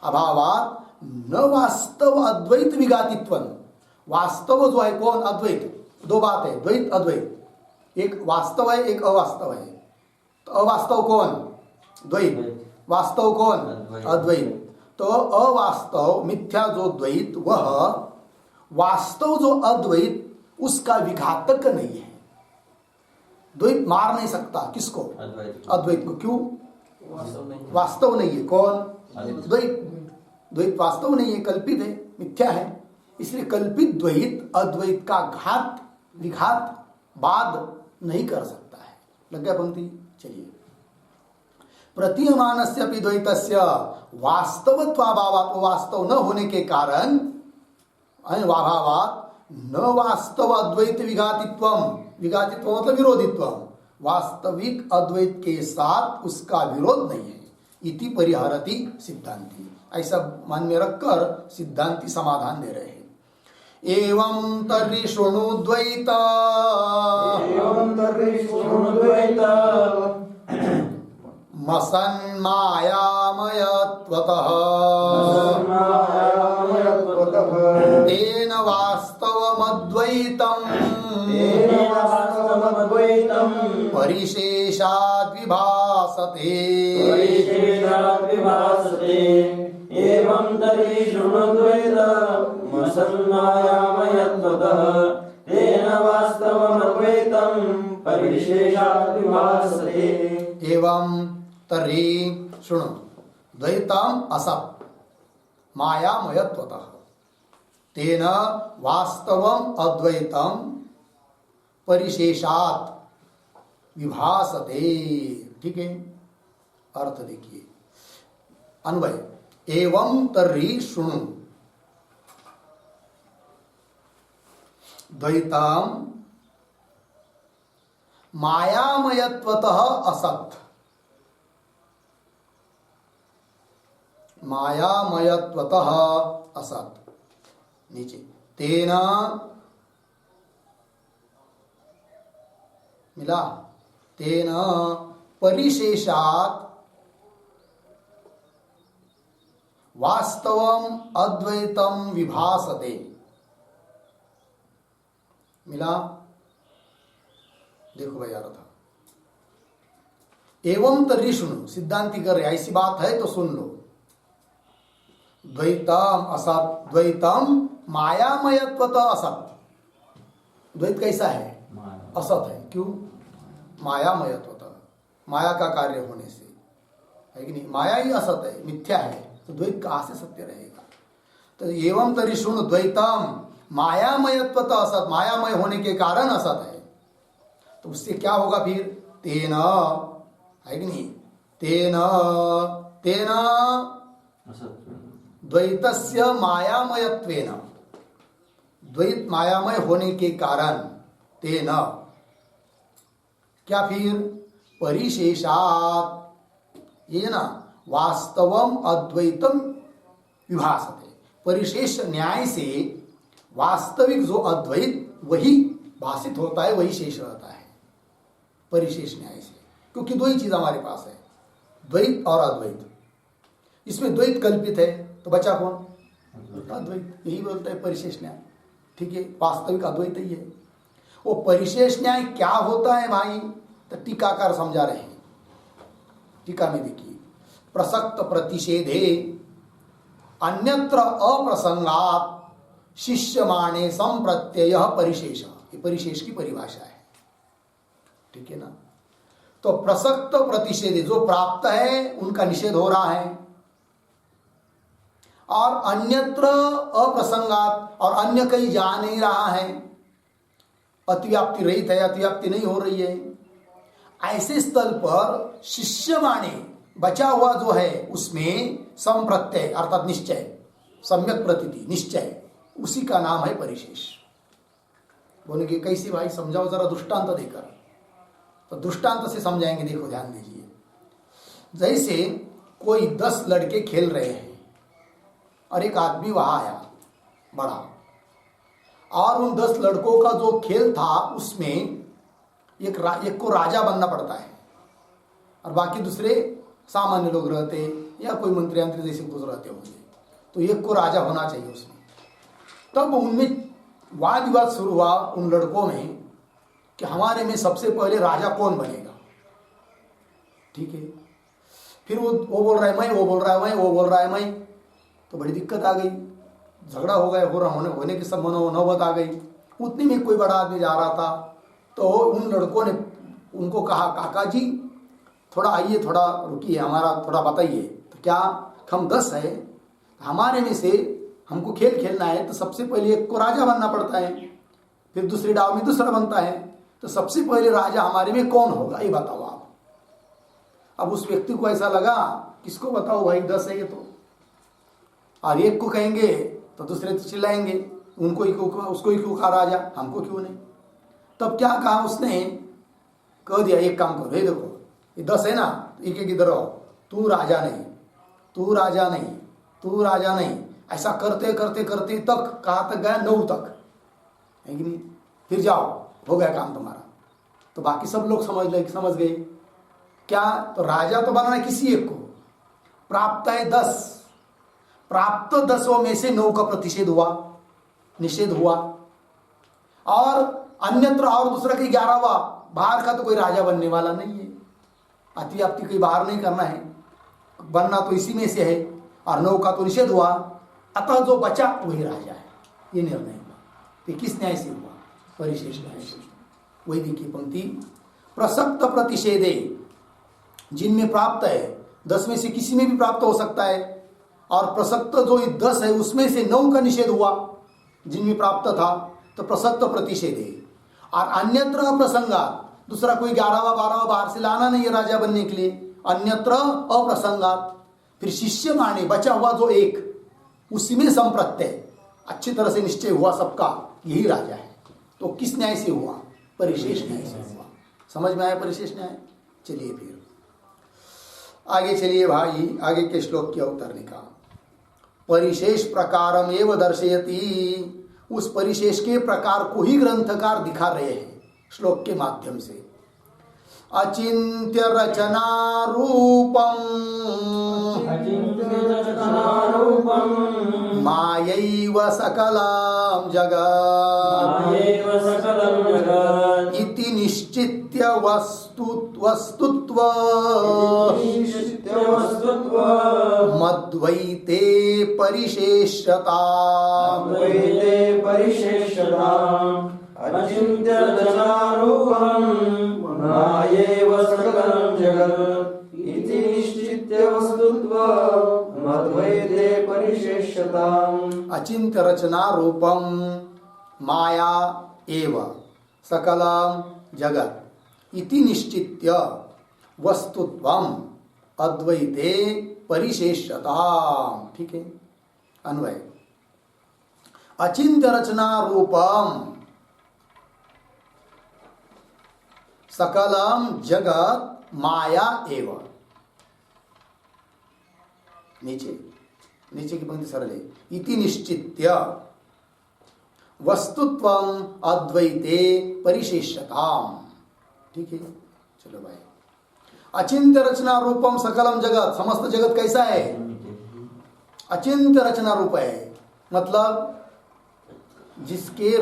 अभावात् न वास्तव अद्वैत विघातित्वम्, वास्तव जो है कौन? अद्वैत। दो बात है, द्वैत अद्वैत, एक वास्तव है एक अवास्तव है। तो अवास्तव कौन? द्वैत। वास्तव कौन? अद्वैत। तो अवास्तव मिथ्या जो द्वैत, वह वास्तव जो अद्वैत उसका विघातक नहीं है। द्वैत मार नहीं सकता किसको? अद्वैत को। क्यों? वास्तव नहीं है। कौन? द्वैत। द्वैत वास्तव नहीं है, कल्पित है, मिथ्या है। इसलिए कल्पित द्वैत अद्वैत का घात, विघात, बाध नहीं कर सकता है। लग गया पंक्ति? चलिए, प्रतीयमानस्य अपि द्वैतस्य वास्तवत्वाभावात्, वास्तव न होने के कारण, अभावात् न वास्तव अद्वैत विघातित्वम, विघातित्व मतलब विरोधित्वम, वास्तविक अद्वैत के साथ उसका विरोध नहीं है। इति परिहरति सिद्धांति, ऐसा मन में रखकर सिद्धांति समाधान दे रहे हैं। एवं तर्हि शृणु द्वैत, एवं तर्हि शृणु द्वैत मसन्मायामयत्वतः तेन वास्तवमद्वैतम् परिशेषाद् विभासते। एवं तर्हि शृणु द्वैतं मसन्मायामयत्वतः तेन वास्तवमद्वैतं परिशेषाद् विभासते। एवं तर्हि शृणु द्वैतम् असत् मायामयत्वतः तेन वास्तवम् अद्वैतम् परिशेषात् विभासते। ठीक है, अर्थ देखिए, अन्वय। एवं तर्हि शृणु द्वैतम् मायामयत्वतः असत्, मायामयत्वतः असत्, नीचे तेन मिला, तेन परिशेषात् वास्तवम अद्वैतम विभासते। मिला? देखो भाई अर्थ। एवं तर्हि शृणु, सिद्धांति कर रहे, ऐसी बात है तो सुन लो। द्वैतम असत, द्वैतम मायामयत्वतः असत। द्वैत कैसा है? असत है। क्यों? मायामयत्वतः, माया का कार्य होने से, है कि नहीं? माया ही असत है, मिथ्या है, तो द्वैत कहां से सत्य रहेगा? तो एवं तर्हि शृणु द्वैतम मायामयत्वतः असत, मायामय होने के कारण असत है। तो उससे क्या होगा फिर? तेन, है कि नहीं? तेन तेन द्वैतस्य मायामयत्वेन, द्वैत मायामय होने के कारण, तेन क्या फिर? परिशेषात्, ये ना, वास्तवम अद्वैतम विभासते। परिशेष न्याय से वास्तविक जो अद्वैत वही भाषित होता है, वही शेष रहता है परिशेष न्याय से। क्योंकि दो ही चीज हमारे पास है, द्वैत और अद्वैत। इसमें द्वैत कल्पित है तो बचा कौन? अद्वैत। यही बोलता है परिशेष न्याय। ठीक है, वास्तविक अद्वैत ही है। वो परिशेष न्याय क्या होता है भाई? तो टीकाकार समझा रहे हैं। टीका में देखिए, प्रसक्त प्रतिषेधे अन्यत्र अप्रसंगात शिष्यमाणे संप्रत्यय परिशेष, ये परिशेष की परिभाषा है। ठीक है ना? तो प्रसक्त प्रतिषेधे, जो प्राप्त है उनका निषेध हो रहा है, और अन्यत्र अप्रसंगात, और अन्य कहीं जा नहीं रहा है, अतिव्याप्ति रहित है, अतिव्याप्ति नहीं हो रही है। ऐसे स्थल पर शिष्यमाणे, बचा हुआ जो है उसमें संप्रत्यय अर्थात निश्चय, सम्यक प्रतीति, निश्चय, उसी का नाम है परिशेष। बोलेंगे कैसे भाई? समझाओ जरा दृष्टांत देकर। तो दृष्टांत से समझाएंगे। देखो ध्यान दीजिए, जैसे कोई 10 लड़के खेल रहे हैं और एक आदमी वहां आया बड़ा, और उन 10 लड़कों का जो खेल था उसमें एक को राजा बनना पड़ता है और बाकी दूसरे सामान्य लोग रहते या कोई मंत्री यंत्री जैसे कुछ रहते होंगे, तो एक को राजा होना चाहिए उसमें। तब उनमें वाद विवाद शुरू हुआ उन लड़कों में कि हमारे में सबसे पहले राजा कौन बनेगा। ठीक है। फिर वो बोल रहा है मैं, वो बोल रहा है मैं, वो बोल रहा है मैं, तो बड़ी दिक्कत आ गई, झगड़ा हो गया, होने की सब नौबत आ गई। उतने में कोई बड़ा आदमी जा रहा था, तो उन लड़कों ने उनको कहा काका जी थोड़ा आइए, थोड़ा रुकिए, हमारा थोड़ा बताइए। तो क्या हम 10 है, हमारे में से हमको खेल खेलना है, तो सबसे पहले एक को राजा बनना पड़ता है, फिर दूसरी डाव में दूसरा बनता है, तो सबसे पहले राजा हमारे में कौन होगा ये बताओ आप। अब उस व्यक्ति को ऐसा लगा किसको बताओ भाई, 10 है ये तो, और एक को कहेंगे तो दूसरे तो चिल्लाएंगे उनको ही क्यों, उसको ही क्यों कहा राजा, हमको क्यों नहीं। तब क्या कहा उसने, कह दिया एक काम करो, देखो ये 10 है ना, एक एक इधर आओ, तू राजा नहीं, तू राजा नहीं, तू राजा नहीं, ऐसा करते करते करते तक कहाँ तक गया, 9 तक है कि नहीं। फिर जाओ, हो गया काम तुम्हारा। तो बाकी सब लोग समझ गए क्या, तो राजा तो बनाना किसी एक को, प्राप्त है 10, प्राप्त 10 में से 9 का निषेध हुआ, और अन्यत्र और दूसरा की 11वां, बाहर का तो कोई राजा बनने वाला नहीं है, अति आपति कोई बाहर नहीं करना है, बनना तो इसी में से है, और 9 का तो निषेध हुआ, अतः जो बचा वही राजा है, ये निर्णय हुआ। तो किस न्याय से हुआ, परिशेष न्याय से। वही देखिए पंक्ति, प्रसक्त प्रतिषेधे, जिनमें प्राप्त है 10 में से किसी में भी प्राप्त हो सकता है, और प्रसक्त जो 10 है उसमें से 9 का निषेध हुआ जिनमें प्राप्त था, तो प्रसक्त प्रतिषेधे। और अन्यत्र अप्रसंगात, दूसरा कोई 11वां 12वां बाहर से लाना नहीं है राजा बनने के लिए, अन्यत्र अप्रसंगात। फिर शिष्य माने, बचा हुआ जो एक, उसी में संप्रत्यय, अच्छी तरह से निश्चय हुआ सबका यही राजा है। तो किस न्याय से हुआ, परिशेष न्याय से हुआ। समझ में आया परिशेष न्याय। चलिए फिर आगे चलिए भाई, आगे के श्लोक की अवतरणिका। परिशेष प्रकारम एव दर्शयति, उस परिशेष के प्रकार को ही ग्रंथकार दिखा रहे हैं श्लोक के माध्यम से। अचिंत्य रचना रूपम मायैव सकलं जगत् इति निश्चित्य वस्तुत्व मद्वैते परिशेष्यता। अचिंत्य रचनारूपं मायैव सकलं जगत् इति निश्चित्य वस्तुत्वं मद्वैते परिशेष्यताम्। अचिंत्य रचना रूपम माया एव सकलं जगत् इति निश्चित्य वस्तुत्वम अद्वैते परिशेष्यताम्। ठीक है, अन्वय। अचिंत्य रचना रूपम सकलम जगत माया एव, नीचे की पंक्ति सरल है, इति निश्चित्य वस्तुत्वम अद्वैते परिशेष्यताम्। ठीक है, चलो भाई। अचिंत्य रचना रूपम सकलम जगत, समस्त जगत कैसा है, अचिंत्य रचना रूप है, मतलब जिसके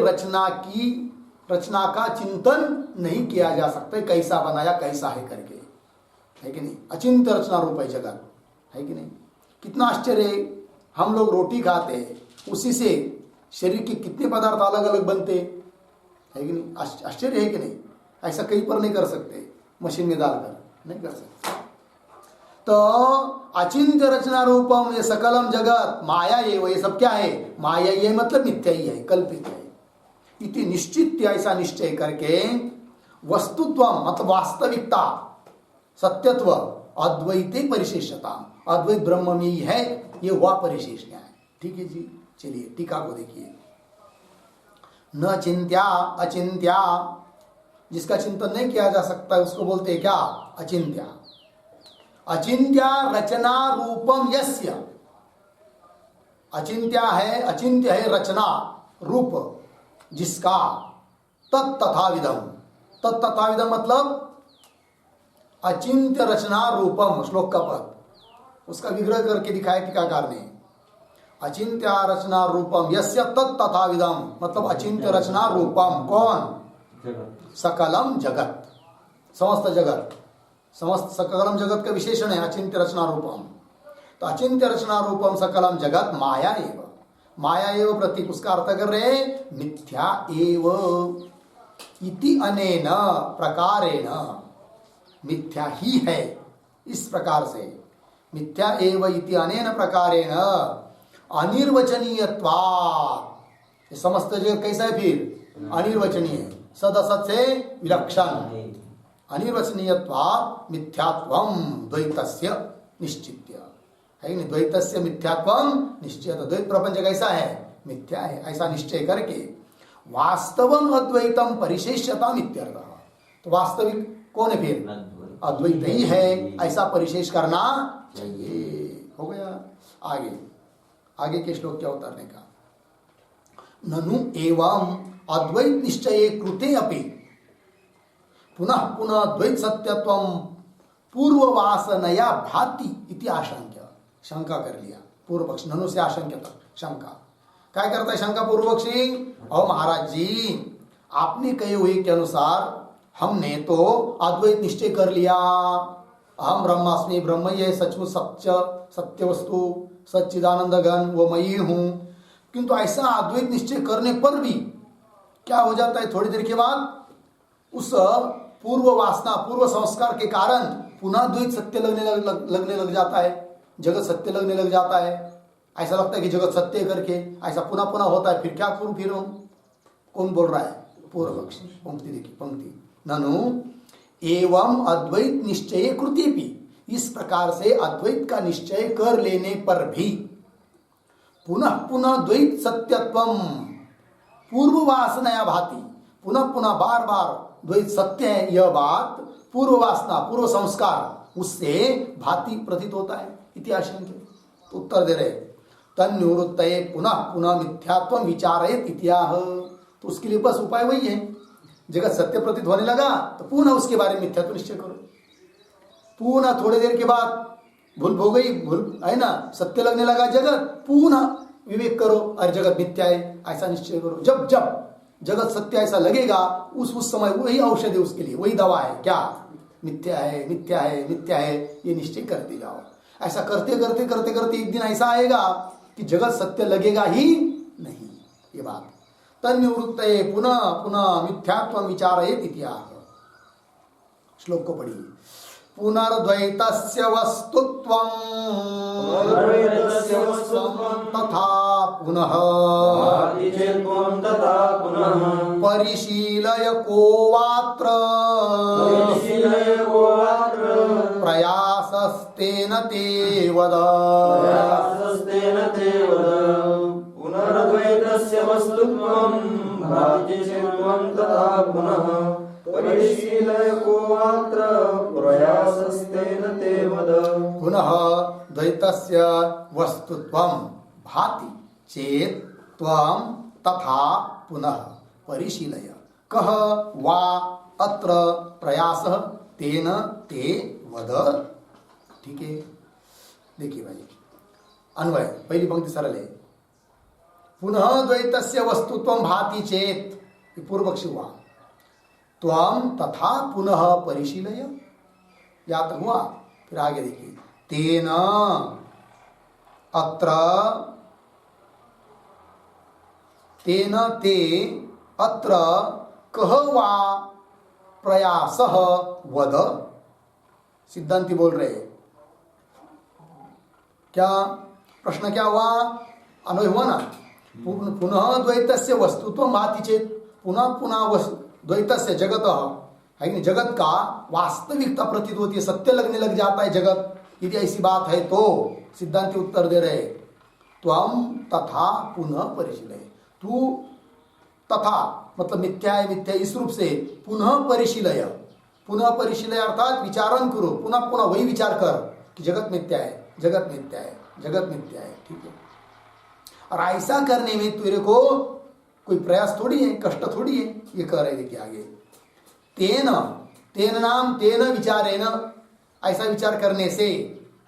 रचना का चिंतन नहीं किया जा सकता, कैसा बनाया कैसा है करके, है कि नहीं। अचिंत्य रचना रूप है जगत, है कि नहीं। कितना आश्चर्य है, हम लोग रोटी खाते हैं, उसी से शरीर के कितने पदार्थ अलग अलग बनते, है कि नहीं। आश्चर्य है कि नहीं। ऐसा कहीं पर नहीं कर सकते, मशीन में डालकर नहीं कर सकते। तो अचिंत्य रचना रूपम ये सकलम जगत माया ये सब क्या है, माया ये मतलब मिथ्या ही है, कल्पित है। इति निश्चित, ऐसा निश्चय करके वस्तुत्व मतलब वास्तविकता सत्यत्व अद्वैते परिशेषता, अद्वैत ब्रह्म में ही है, ये हुआ परिशेष न्याय। ठीक है जी, चलिए टीका को देखिए। न चिंत्या अचिंत्या, जिसका चिंतन नहीं किया जा सकता उसको बोलते हैं क्या, अचिंत्या। अचिंत्या रचना रूपम यस्य, अचिंत्य है रचना रूप जिसका, तत्तथाविधम मतलब अचिंत्य रचना रूपम, श्लोक का पद उसका विग्रह करके दिखाया टीकाकार ने। अचिंत्य रचना रूपम यस्य तत्तथाविधम मतलब अचिंत्य रचना रूपम, कौन, सकलम जगत, समस्त जगत, समस्त सकलम जगत का विशेषण है अचिंत्य रचना रूपम। तो अचिंत्य रचना रूपम सकलम जगत माया एव, माया एव प्रतीक, उसका अर्थ कर रहे हैं मिथ्या एव इति अनेन प्रकारेण, मिथ्या ही है इस प्रकार से, मिथ्या एव इति अनेन प्रकारेण अनिर्वचनीयत्वात्, ये समस्त जगत कैसा है फिर अनिर्वचनीय, सद असत से विलक्षण, अनिर्वचनीयत्वात् मिथ्यात्वम द्वैतस्य निश्चित्य है नहीं, द्वैतस्य मिथ्यात्वम निश्चय, द्वैत प्रपंच कैसा है मिथ्या है ऐसा निश्चय करके वास्तवम अद्वैतम परिशेष्यता इत्यर्थ, तो वास्तविक कौन है फिर अद्वैत ही है ऐसा परिशेष करना चाहिए। हो गया। आगे आगे के श्लोक क्या उतारने का, ननु एवं अद्वैत निश्चय कृते अपि पुनः पुनः द्वैत सत्यत्वम पूर्ववासनया भाति इति आशंक्य, शंका कर लिया पूर्व पक्ष, ननु से आशंक्य तक शंका, क्या करता है शंका पूर्व पक्षी, और महाराज जी आपने कहे हुए के अनुसार हमने तो अद्वैत निश्चय कर लिया, अहम ब्रह्मास्मि, ब्रह्म ये सचमुच सत्य वस्तु सच्चिदानंद घन वो मैं ही हूं, किंतु ऐसा अद्वैत निश्चय करने पर भी क्या हो जाता है, थोड़ी देर के बाद उस पूर्व वासना पूर्व संस्कार के कारण पुनः द्वैत सत्य लगने लग जाता है, जगत सत्य लगने लग जाता है, ऐसा लगता है कि जगत सत्य करके ऐसा पुनः पुनः होता है, फिर क्या करूं, फिर हम कौन बोल रहा है पूर्व पक्ष, पंक्ति देखिए पंक्ति, ननु एवं अद्वैत निश्चय कृत्यपि, इस प्रकार से अद्वैत का निश्चय कर लेने पर भी पुनः पुनः द्वैत सत्यत्वम पूर्व वासना भाति, पुनः पुनः बार बार द्वैत सत्य है यह बात पूर्व वासना पूर्व संस्कार उससे भाति प्रतीत होता है इति आशंक्य। तो उत्तर दे रहे तन्निवृत्तये पुनः पुनः मिथ्यात्व विचारयेत इत्याह, तो उसके लिए बस उपाय वही है, जगत सत्य प्रतीत होने लगा तो पुनः उसके बारे में मिथ्यात्व निश्चय करो, पुनः थोड़ी देर के बाद भूल हो गई, भूल है ना, सत्य लगने लगा जगत, पुनः विवेक करो और जगत मिथ्या है ऐसा निश्चय करो, जब जब जगत सत्य ऐसा लगेगा उस समय वही औषधि उसके लिए, वही दवा है, क्या मिथ्या है मिथ्या है मिथ्या है, ये निश्चय करते जाओ। ऐसा करते करते करते करते एक दिन ऐसा आएगा कि जगत सत्य लगेगा ही नहीं, ये बात। तन्निवृत्तये पुनः पुनः मिथ्यात्व विचारयेत इत्याह। श्लोक को पढ़िए, पुनर्द्वैतस्य वस्तुत्वं तथा पुनः परिशीलय को वात्र प्रयासस्तेन ते वद। पुनर्द्वैतस्य वस्तुत्वं भाति चेत्त्वं तथा पुनः परिशीलय को वात्र प्रयासस्तेन ते वद। पुनः द्वैतस्य वस्तुत्वं भाति चेत् त्वं तथा पुनः परिशीलय कः वा अत्र प्रयासः तेन ते वद। ठीक है, देखिए भाई अन्वय, पहली पंक्ति सरल है, पुनः द्वैतस्य वस्तुत्वं भाति चेत्, पूर्व पक्षी हुआ, त्वं तथा पुनः परिशीलय, या तक हुआ। फिर आगे देखिए, तेन अत्र तेन ते अत्र कह वा प्रयासः वद। सिद्धांति बोल रहे, क्या प्रश्न क्या हुआ, अन्वय हुआ ना, पुनः द्वैतस्य वस्तुत्वं भाति चेत्, पुनः पुनः द्वैतस्य जगत है कि जगत का वास्तविकता प्रतीत होती है, सत्य लगने लग जाता है जगत, यदि ऐसी बात है तो सिद्धांति उत्तर दे रहे, त्वं तथा पुनः परिशीलय, तू तथा मतलब मिथ्या है मिथ्या इस रूप से पुनः परिशीलय, पुनः परिशीलय अर्थात विचारण करो, पुनः पुनः वही विचार कर कि जगत मिथ्या है जगत मिथ्या है जगत मिथ्या है। ठीक है, और ऐसा करने में तेरे को कोई प्रयास थोड़ी है, कष्ट थोड़ी है, ये कह रहे देखिए आगे, तेन तेन नाम तेन विचारेण, ऐसा विचार करने से,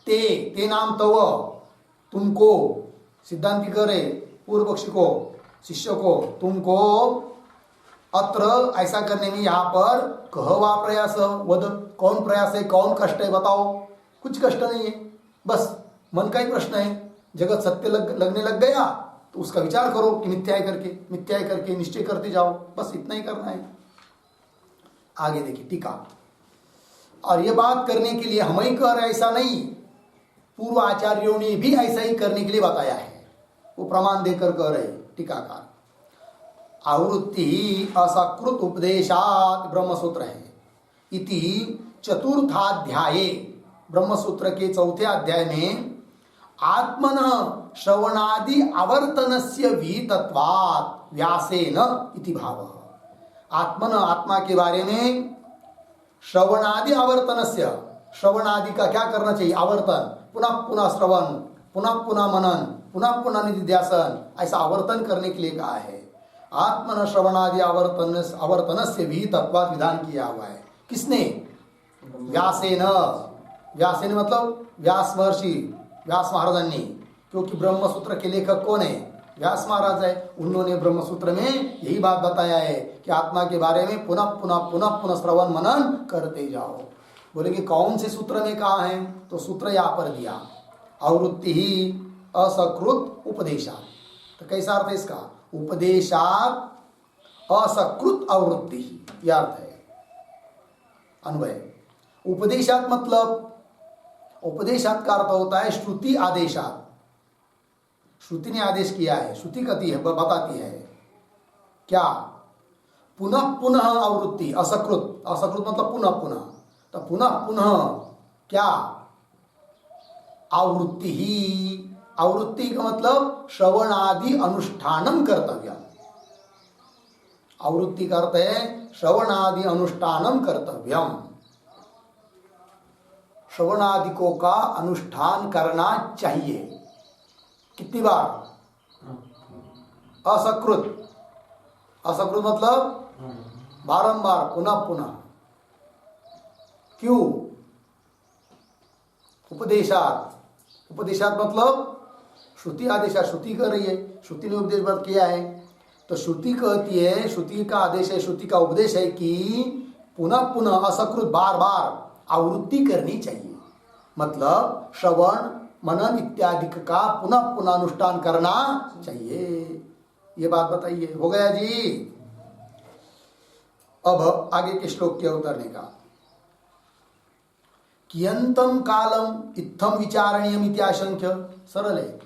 ते नाम तव, तुमको, सिद्धांति कह रहे पूर्व पक्षी को शिष्य को, तुमको अत्र ऐसा करने में यहाँ पर कह वा प्रयास वद, कौन प्रयास है, कौन कष्ट है बताओ? कुछ कष्ट नहीं है, बस मन का ही प्रश्न है। जगत सत्य लगने लग गया तो उसका विचार करो कि मिथ्या है करके निश्चय करते जाओ, बस इतना ही करना है। आगे देखिए टीका। और ये बात करने के लिए हम ही कह रहे, ऐसा नहीं, पूर्व आचार्यों ने भी ऐसा ही करने के लिए बताया है, वो प्रमाण देकर कह रहे टीकाकार। आवृत्ति असकृत उपदेशात ब्रह्मसूत्र है इति चतुर्थाध्याये, ब्रह्मसूत्र के चौथे अध्याय में आत्मन श्रवणादि आवर्तनस्य विहितत्वात् व्यासेन इति भावः। आत्मन, आत्मा के बारे में श्रवणादि आवर्तनस्य, श्रवणादि का क्या करना चाहिए? आवर्तन, पुनः पुनः श्रवण, पुनः पुनः मनन, पुनः पुनः निधिध्यासन, ऐसा आवर्तन करने के लिए कहा है। आत्मन श्रवणादि आवर्तनस्य विहितत्वात् विधान किया हुआ है। किसने? व्यासेन। व्यासेन मतलब व्यास महर्षि, व्यास महाराजांनी, क्योंकि ब्रह्मसूत्र के लेखक कौन है? व्यास महाराज है। उन्होंने ब्रह्मसूत्र में यही बात बताया है कि आत्मा के बारे में पुनः पुनः पुनः पुनः श्रवण मनन करते जाओ। बोले कि कौन से सूत्र में कहा है? तो सूत्र यहाँ पर दिया, आवृत्ति ही असकृत उपदेशात। तो कैसा अर्थ है इसका? उपदेशात असकृत आवृत्ति, यह अर्थ है अन्वय। उपदेशात मतलब, उपदेशात का अर्थ होता है श्रुति आदेशात। श्रुति ने आदेश किया है, श्रुति कहती है, बताती है क्या? पुनः पुनः आवृत्ति, असकृत, असकृत मतलब पुनः पुनः, तो पुनः पुनः क्या? आवृत्ति ही, आवृत्ति का मतलब श्रवणादि अनुष्ठानम कर्तव्य। आवृत्ति का अर्थ है श्रवणादि अनुष्ठानम कर्तव्यम, श्रवणादिकों का अनुष्ठान करना चाहिए। कितनी बार? असकृत, असकृत मतलब बारंबार, पुनः पुनः। क्यों? उपदेशात, उपदेशात मतलब श्रुति आदेशा, श्रुति कर रही है, श्रुति ने उपदेश बद्ध किया है, तो श्रुति कहती है, श्रुति का आदेश है, श्रुति का उपदेश है कि पुनः पुनः असकृत बार बार आवृत्ति करनी चाहिए। मतलब श्रवण मनन इत्यादि का पुनः पुनः अनुष्ठान करना चाहिए। ये बात बताइए, हो गया जी। अब आगे के श्लोक के उतरने का। कियंतम कालम इत्थम विचारणीयम इत्याशंख्य, सरल है।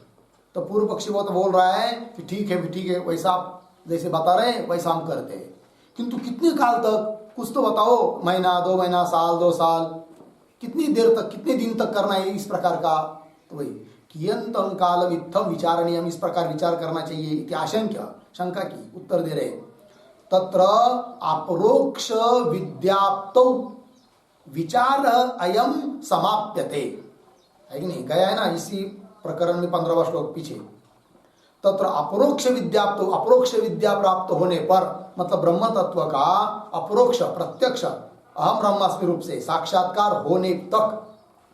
तो पूर्व पक्षी वो तो बोल रहा है कि ठीक है, वैसा आप जैसे बता रहे हैं वैसा हम करते हैं, किंतु कितने काल तक? कुछ तो बताओ, महीना, 2 महीना, साल, 2 साल, कितनी देर तक, कितने दिन तक करना है इस प्रकार का? तो वही कियंतम कालम इत्थम विचारणीयम, इस प्रकार विचार करना चाहिए। इत्याशंख्य, शंका की, उत्तर दे रहे। तत्र अपरोक्ष विद्याप्तौ विचार अयम समाप्यते, है कि नहीं? गया है ना इसी प्रकरण में 15वां श्लोक पीछे। तत्र अपरोक्ष विद्याप्त, अपरोक्ष विद्या प्राप्त होने पर, मतलब ब्रह्म तत्व का अपरोक्ष प्रत्यक्ष अहम ब्रह्मास्मि रूप से साक्षात्कार होने तक,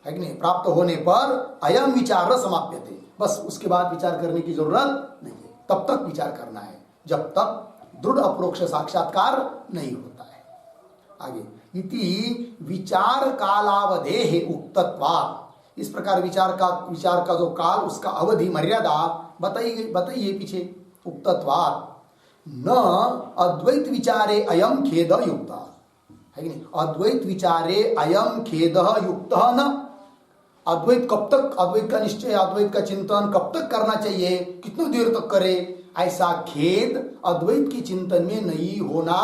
है कि नहीं, प्राप्त होने पर अयम विचार समाप्यते, बस उसके बाद विचार करने की जरूरत नहीं है। तब तक विचार करना है जब तक दृढ़ अपरोक्ष साक्षात्कार नहीं होता है। आगे इति विचार कालावधेः उक्तत्वात्, इस प्रकार विचार का जो काल, उसका अवधि, मर्यादा बताइए पीछे। उक्तत्वात् न अद्वैत विचारे अयम खेद युक्त, है कि नहीं? अद्वैत विचारे अयम खेद युक्त न, अद्वैत कब तक, अद्वैत का निश्चय, अद्वैत का चिंतन कब तक करना चाहिए, कितनी देर तक करे, ऐसा खेद अद्वैत के चिंतन में नहीं होना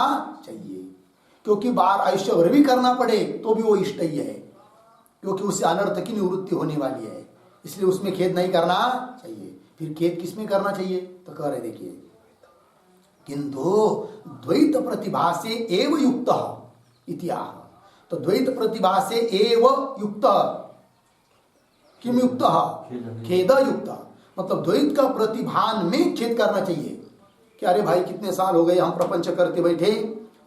चाहिए। क्योंकि बार आयुष्य भर भी करना पड़े तो भी वो इष्ट ही है, क्योंकि उससे अनर्थ की निवृत्ति होने वाली है, इसलिए उसमें खेद नहीं करना चाहिए। फिर खेद किसमें करना चाहिए? तो कह रहे देखिए, किंतु द्वैत प्रतिभा से एव युक्त इत्याह, तो द्वैत प्रतिभा से एव युक्त, किम युक्त? खेद युक्त, मतलब द्वैत का प्रतिभान में खेद करना चाहिए कि अरे भाई कितने साल हो गए हम प्रपंच करते बैठे,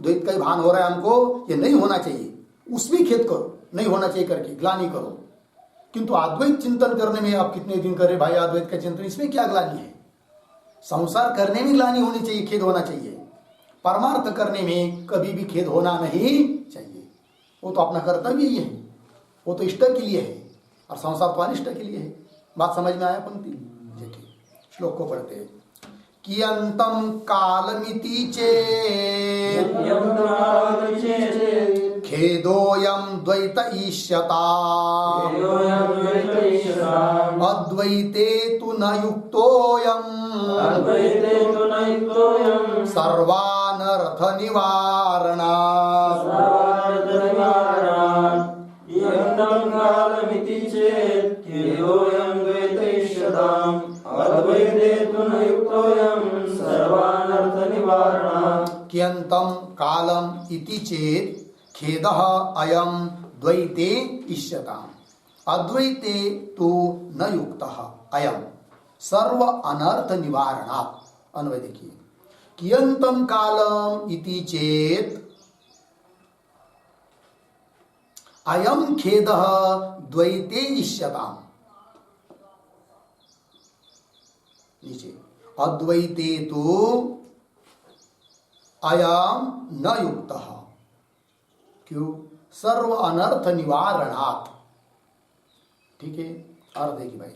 द्वैत का ही भान हो रहा है हमको, ये नहीं होना चाहिए, उसमें खेद करो, नहीं होना चाहिए करके ग्लानि करो। किंतु अद्वैत चिंतन करने में आप कितने दिन करे भाई अद्वैत का चिंतन, इसमें क्या ग्लानि है? संसार करने में ग्लानि होनी चाहिए, खेद होना चाहिए। परमार्थ करने में कभी भी खेद होना नहीं चाहिए। वो तो अपना कर्तव्य ही है, वो तो इष्ट के लिए है और संसार तो अनिष्ट के लिए है। बात समझ में आया पंक्ति? देखिए श्लोक को पढ़ते हैं। कियंतम कालमिति चेत् खेदोऽयं द्वैत ईष्यता अद्वैते तु न युक्तोऽयं सर्वानर्थ निवारणात्। कालमिति चेत् खेदोऽयं द्वैत ईष्यताम् अद्वैते तु न युक्तोऽयं सर्वानर्थ निवारणात्। कियंतम कालम इति चेत् खेदः अयं द्वैते इष्यताम् अद्वैते तु न युक्तः अयं सर्व अनर्थ निवारणात्। अन्वय देखिए, कियंतम कालम इति चेत् अयं खेदः द्वैते इष्यताम्, नीचे अद्वैते तु अयं न युक्तः, क्यों? सर्व अनर्थ निवारणात्। ठीक है, अर्थ देखिए भाई,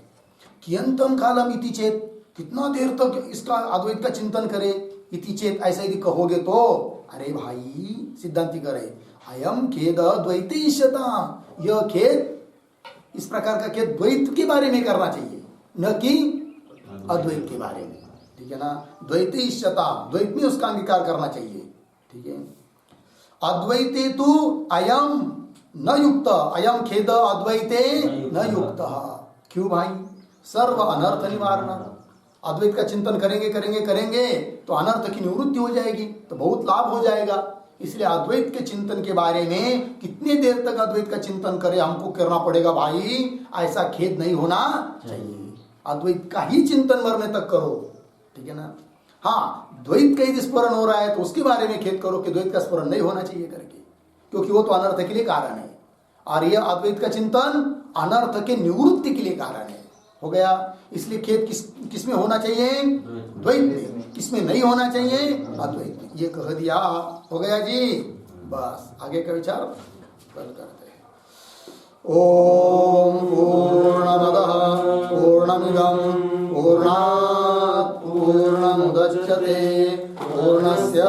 कियंतम कालम इति चेत, कितना देर तक इसका अद्वैत का चिंतन करे? इति चेत ऐसा यदि कहोगे तो अरे भाई सिद्धांति करे अयम खेद द्वैत इष्यताम्, यह खेद इस प्रकार का खेद द्वैत के बारे में करना चाहिए, न कि अद्वैत के बारे में। ठीक है ना, द्वैत इष्यताम्, द्वैत में उसका अंगीकार करना चाहिए। ठीक है, अद्वैते तु अयम न युक्त, अयम खेद अद्वैते न युक्त। क्यों भाई? सर्व अनर्थ निवारण, अद्वैत का चिंतन करेंगे करेंगे करेंगे तो अनर्थ की निवृत्ति हो जाएगी, तो बहुत लाभ हो जाएगा। इसलिए अद्वैत के चिंतन के बारे में कितनी देर तक अद्वैत का चिंतन करें, हमको करना पड़ेगा भाई, ऐसा खेद नहीं होना चाहिए। अद्वैत का ही चिंतन मरने तक करो। ठीक है ना। हाँ, द्वैत का यदि स्मरण हो रहा है तो उसके बारे में खेद करो कि द्वैत का स्मरण नहीं होना चाहिए करके, क्योंकि वो तो अनर्थ के लिए कारण है, और यह अद्वैत का चिंतन अनर्थ के निवृत्ति के लिए कारण है। हो गया। इसलिए खेद किसमें होना चाहिए? द्वैत में। किसमें नहीं होना चाहिए? अद्वैत में। ये कह दिया, हो गया जी। बस आगे का विचार कल करते हैं। ओम पूर्णमदः पूर्णमिदं पूर्णात् पूर्णमुदच्यते पूर्णस्य